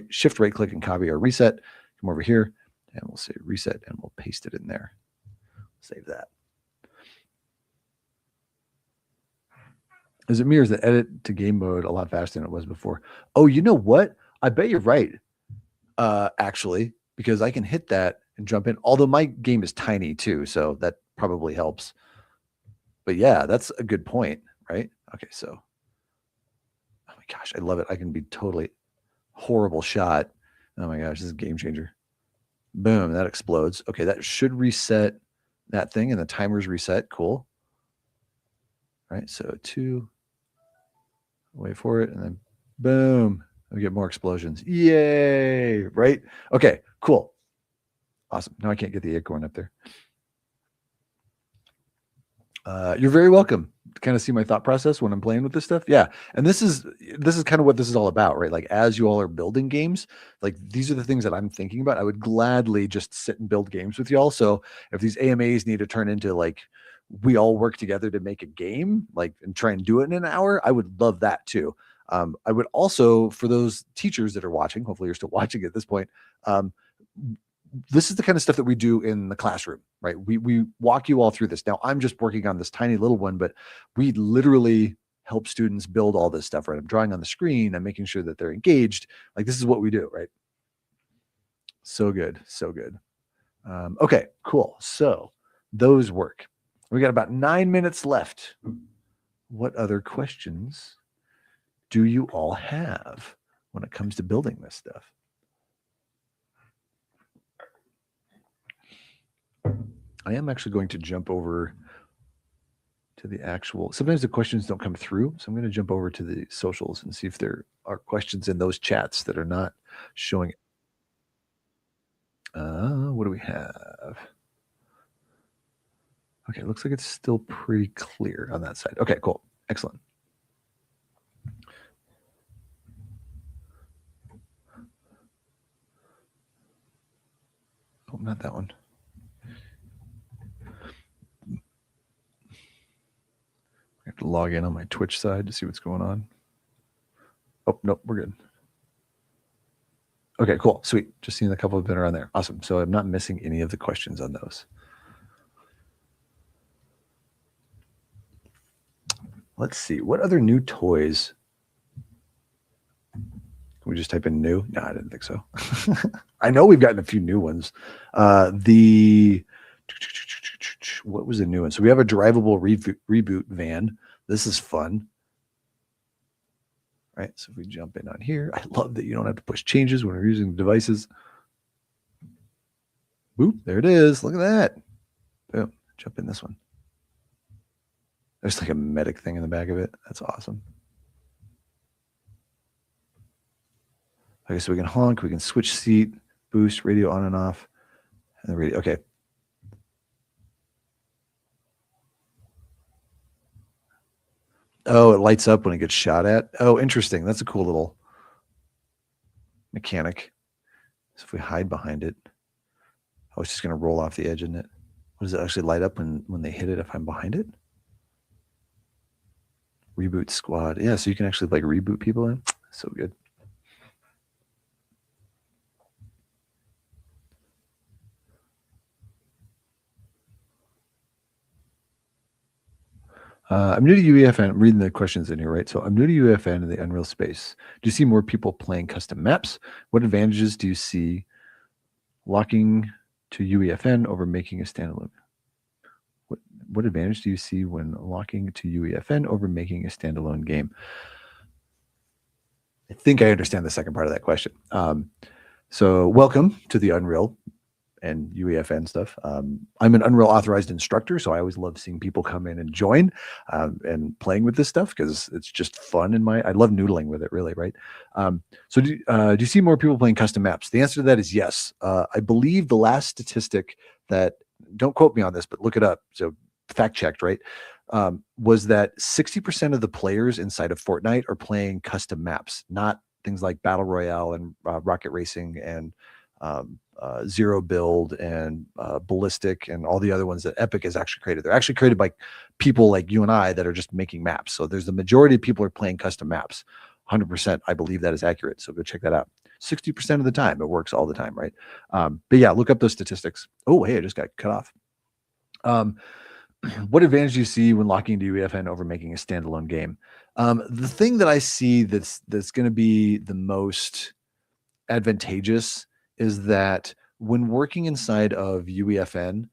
shift right click and copy our reset. Come over here and we'll say reset and we'll paste it in there. Save that. Is it me or is the edit to game mode a lot faster than it was before? Oh, you know what? I bet you're right, actually, because I can hit that and jump in. Although my game is tiny too, so that probably helps. But yeah, that's a good point, right? Okay, so oh my gosh, I love it. I can be totally horrible shot. Oh my gosh, this is a game changer. Boom, that explodes. Okay, that should reset that thing, and the timer's reset. Cool. All right, so 2, wait for it, and then boom, we get more explosions. Yay, right? Okay, cool. Awesome. Now I can't get the acorn up there. You're very welcome to kind of see my thought process when I'm playing with this stuff. Yeah. And this is kind of what this is all about, right? Like as you all are building games, like these are the things that I'm thinking about. I would gladly just sit and build games with y'all. So if these AMAs need to turn into like we all work together to make a game, like and try and do it in an hour, I would love that too. I would also, for those teachers that are watching, hopefully you're still watching at this point, um, this is the kind of stuff that we do in the classroom, right? We walk you all through this. Now I'm just working on this tiny little one, but we literally help students build all this stuff, right? I'm drawing on the screen. I'm making sure that they're engaged. Like this is what we do, right? So good, so good. Okay, cool. So those work. We got about 9 minutes left. What other questions do you all have when it comes to building this stuff? I am actually going to jump over to the actual. Sometimes the questions don't come through, so I'm going to jump over to the socials and see if there are questions in those chats that are not showing. What do we have? Okay, it looks like it's still pretty clear on that side. Okay, cool. Excellent. Oh, not that one. I have to log in on my Twitch side to see what's going on. Oh, nope, we're good. Okay, cool. Sweet. Just seeing a couple of been around there. Awesome. So I'm not missing any of the questions on those. Let's see. What other new toys? Can we just type in new? No, I didn't think so. I know we've gotten a few new ones. What was the new one? So we have a drivable reboot van. This is fun. Right. So if we jump in on here, I love that you don't have to push changes when we're using the devices. Boop, there it is. Look at that. Boom. Jump in this one. There's like a medic thing in the back of it. That's awesome. Okay, so we can honk, we can switch seat, boost, radio on and off, and the radio. Okay. Oh, it lights up when it gets shot at. Oh, interesting. That's a cool little mechanic. So if we hide behind it, oh, it's just going to roll off the edge, isn't it? What does it actually light up when they hit it if I'm behind it? Reboot squad. Yeah, so you can actually like reboot people in. So good. I'm new to UEFN. I'm reading the questions in here, right? So I'm new to UEFN in the Unreal space. Do you see more people playing custom maps? What advantages do you see locking to UEFN over making a standalone? What advantage do you see when locking to UEFN over making a standalone game? I think I understand the second part of that question. So welcome to the Unreal and UEFN stuff. I'm an Unreal authorized instructor, so I always love seeing people come in and join and playing with this stuff because it's just fun. I love noodling with it, really, right? So do you see more people playing custom maps? The answer to that is yes. I believe the last statistic that, don't quote me on this, but look it up. So fact checked, right? Was that 60% of the players inside of Fortnite are playing custom maps, not things like Battle Royale and Rocket Racing and Zero Build and Ballistic and all the other ones that Epic has actually created. They're actually created by people like you and I that are just making maps. So there's the majority of people are playing custom maps. 100%, I believe that is accurate. So go check that out. 60% of the time, it works all the time, right? But yeah, look up those statistics. Oh, hey, I just got cut off. What advantage do you see when locking into UEFN over making a standalone game? The thing that I see that's going to be the most advantageous is that when working inside of UEFN,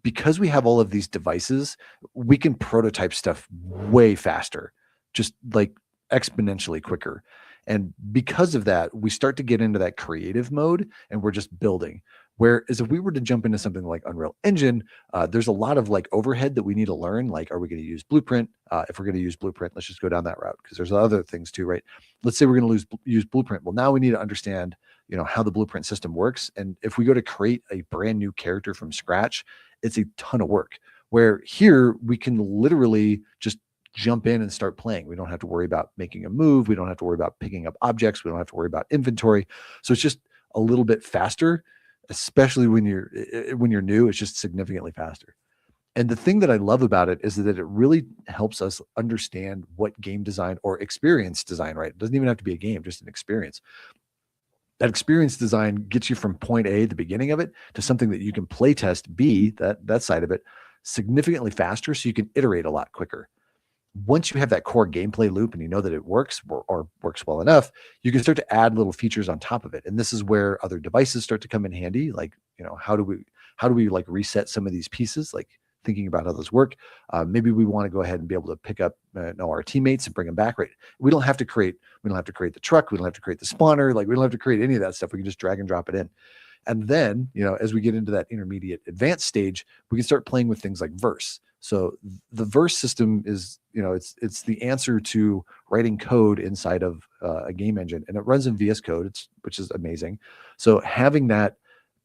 because we have all of these devices, we can prototype stuff way faster, just like exponentially quicker. And because of that, we start to get into that creative mode and we're just building. Whereas if we were to jump into something like Unreal Engine, there's a lot of like overhead that we need to learn. Like, are we going to use Blueprint? If we're going to use Blueprint, let's just go down that route because there's other things too, right? Let's say we're going to use Blueprint. Well, now we need to understand, how the Blueprint system works. And if we go to create a brand new character from scratch, it's a ton of work. Where here we can literally just jump in and start playing. We don't have to worry about making a move. We don't have to worry about picking up objects. We don't have to worry about inventory. So it's just a little bit faster, especially when you're new. It's just significantly faster. And the thing that I love about it is that it really helps us understand what game design or experience design, right? It doesn't even have to be a game, just an experience. That experience design gets you from point A, the beginning of it, to something that you can play test B, that side of it, significantly faster so you can iterate a lot quicker. Once you have that core gameplay loop and you know that it works or works well enough, you can start to add little features on top of it. And this is where other devices start to come in handy. Like, how do we like reset some of these pieces? Like thinking about how those work. Maybe we want to go ahead and be able to pick up our teammates and bring them back. Right? We don't have to create the truck. We don't have to create the spawner. Like we don't have to create any of that stuff. We can just drag and drop it in. And then, as we get into that intermediate advanced stage, we can start playing with things like verse. So the verse system is, it's the answer to writing code inside of a game engine, and it runs in VS Code, which is amazing. So having that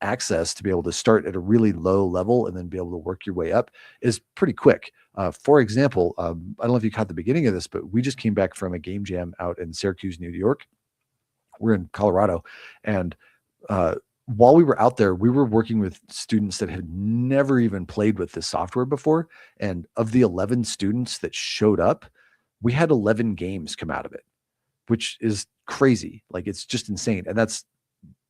access to be able to start at a really low level and then be able to work your way up is pretty quick. For example, I don't know if you caught the beginning of this, but we just came back from a game jam out in Syracuse, New York. We're in Colorado, and while we were out there, we were working with students that had never even played with this software before. And of the 11 students that showed up, we had 11 games come out of it, which is crazy. Like it's just insane. And that's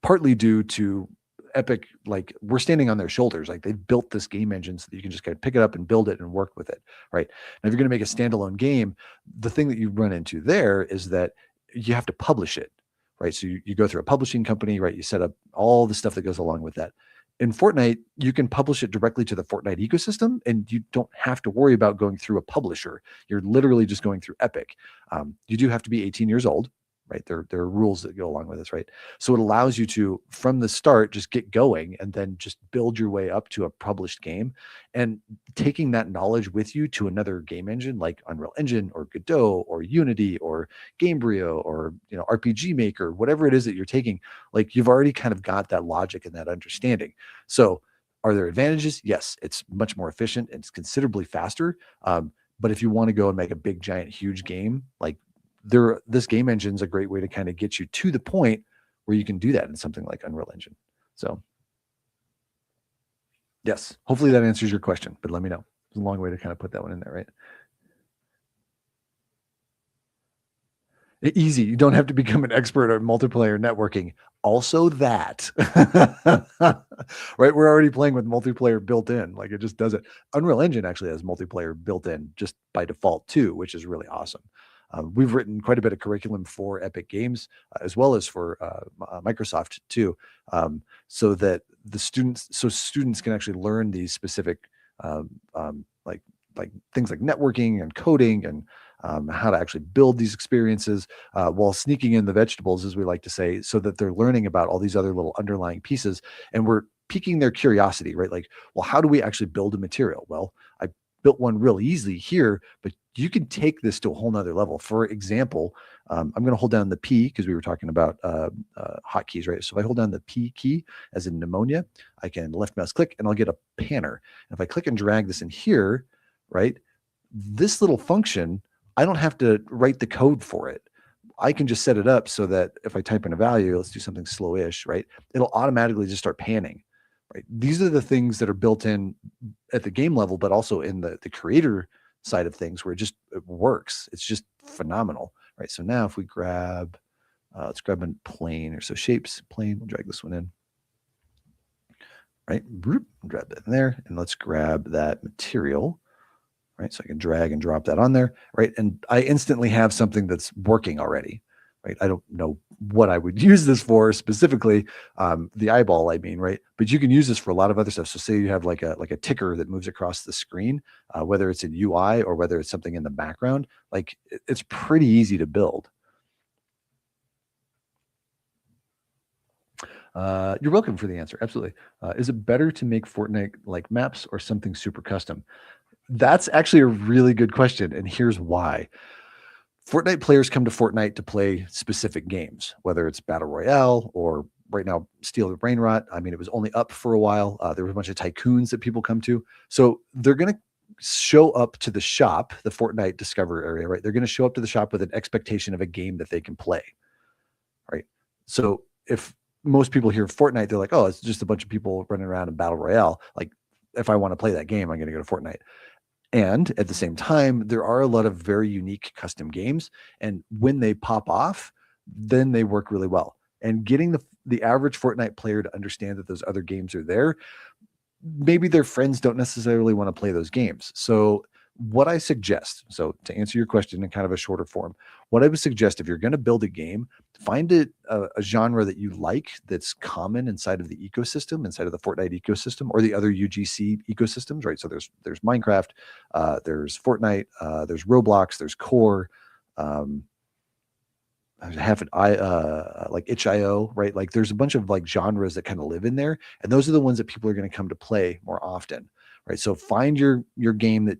partly due to Epic. Like we're standing on their shoulders. Like they've built this game engine so that you can just kind of pick it up and build it and work with it. Right. Now, if you're going to make a standalone game, the thing that you run into there is that you have to publish it. Right. So you go through a publishing company, right? You set up all the stuff that goes along with that. In Fortnite, you can publish it directly to the Fortnite ecosystem, and you don't have to worry about going through a publisher. You're literally just going through Epic. You do have to be 18 years old, right? There are rules that go along with this, right? So it allows you to, from the start, just get going and then just build your way up to a published game. And taking that knowledge with you to another game engine like Unreal Engine or Godot or Unity or Gamebryo or RPG Maker, whatever it is that you're taking, like you've already kind of got that logic and that understanding. So are there advantages? Yes, it's much more efficient and it's considerably faster. But if you want to go and make a big, giant, huge game, like this game engine is a great way to kind of get you to the point where you can do that in something like Unreal Engine. So yes, hopefully that answers your question, but let me know. It's a long way to kind of put that one in there, right? Easy. You don't have to become an expert at multiplayer networking. Also that, right? We're already playing with multiplayer built in. Like it just does it. Unreal Engine actually has multiplayer built in just by default too, which is really awesome. We've written quite a bit of curriculum for Epic Games as well as for Microsoft too, so that students can actually learn these specific like things like networking and coding and how to actually build these experiences while sneaking in the vegetables, as we like to say, so that they're learning about all these other little underlying pieces. And we're piquing their curiosity, right? Like, well, how do we actually build a material? Well, I built one real easily here, but you can take this to a whole nother level. For example, I'm going to hold down the P because we were talking about hotkeys, right? So if I hold down the P key as in pneumonia, I can left mouse click and I'll get a panner. And if I click and drag this in here, right, this little function, I don't have to write the code for it. I can just set it up so that if I type in a value, let's do something slowish, right? It'll automatically just start panning, right? These are the things that are built in at the game level, but also in the creator side of things where it works. It's just phenomenal, right? So now if we grab, let's grab a plane or so shapes, plane, we'll drag this one in, right? Grab that in there. And let's grab that material. Right. So I can drag and drop that on there. Right. And I instantly have something that's working already. right? I don't know what I would use this for specifically, the eyeball, I mean, right? But you can use this for a lot of other stuff. So say you have like a ticker that moves across the screen, whether it's in UI or whether it's something in the background, like it's pretty easy to build. You're welcome for the answer. Absolutely. Is it better to make Fortnite like maps or something super custom? That's actually a really good question. And here's why. Fortnite players come to Fortnite to play specific games, whether it's Battle Royale or right now Steel the Brain Rot. I mean, it was only up for a while. There was a bunch of tycoons that people come to. So they're going to show up to the shop, the Fortnite Discover area, right? They're going to show up to the shop with an expectation of a game that they can play, right? So if most people hear Fortnite, they're like, oh, it's just a bunch of people running around in Battle Royale. Like, if I want to play that game, I'm going to go to Fortnite. And at the same time, there are a lot of very unique custom games. And when they pop off, then they work really well. And getting the average Fortnite player to understand that those other games are there, maybe their friends don't necessarily want to play those games. So what I suggest, so to answer your question in kind of a shorter form, what I would suggest if you're going to build a game, find a genre that you like that's common inside of the ecosystem, inside of the Fortnite ecosystem or the other UGC ecosystems, right? So there's Minecraft, there's Fortnite, there's Roblox, there's Core, have an like itch.io, right? Like there's a bunch of like genres that kind of live in there, and those are the ones that people are going to come to play more often, right? So find your game that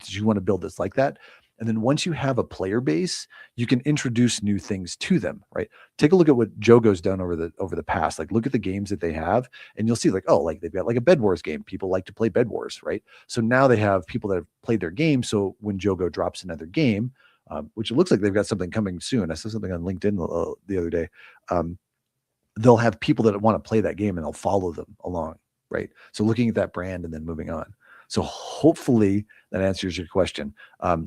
you want to build that's like that. And then once you have a player base, you can introduce new things to them, right? Take a look at what Jogo's done over the past. Like look at the games that they have, and you'll see like, oh, like they've got like a Bed Wars game. People like to play Bed Wars, right? So now they have people that have played their game. So when Jogo drops another game, which it looks like they've got something coming soon. I saw something on LinkedIn the other day. They'll have people that want to play that game and they'll follow them along, right? So looking at that brand and then moving on. So hopefully that answers your question.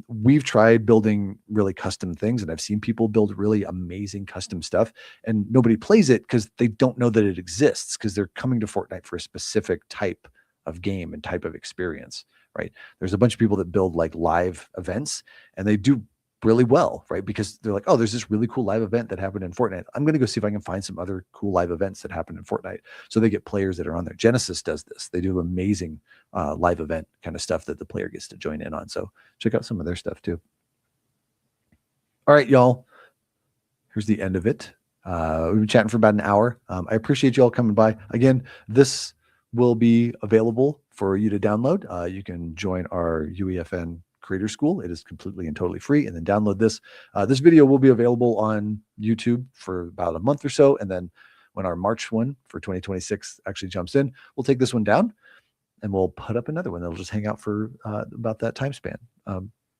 We've tried building really custom things, and I've seen people build really amazing custom stuff, and nobody plays it because they don't know that it exists because they're coming to Fortnite for a specific type of game and type of experience, right? There's a bunch of people that build like live events, and they do really well, right? Because they're like, oh, there's this really cool live event that happened in Fortnite. I'm going to go see if I can find some other cool live events that happen in Fortnite. So they get players that are on there. Genesis does this. They do amazing live event kind of stuff that the player gets to join in on. So check out some of their stuff too. All right, y'all. Here's the end of it. We've been chatting for about an hour. I appreciate you all coming by. Again, this will be available for you to download. You can join our UEFN Creator School. It is completely and totally free. And then download this. This video will be available on YouTube for about a month or so. And then when our March one for 2026 actually jumps in, we'll take this one down and we'll put up another one that'll just hang out for about that time span.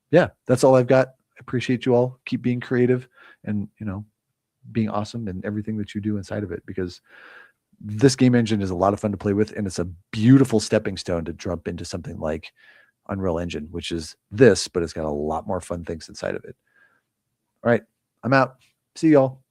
Yeah, that's all I've got. I appreciate you all. Keep being creative and, being awesome and everything that you do inside of it, because this game engine is a lot of fun to play with. And it's a beautiful stepping stone to jump into something like Unreal Engine, which is this, but it's got a lot more fun things inside of it. All right, I'm out. See y'all.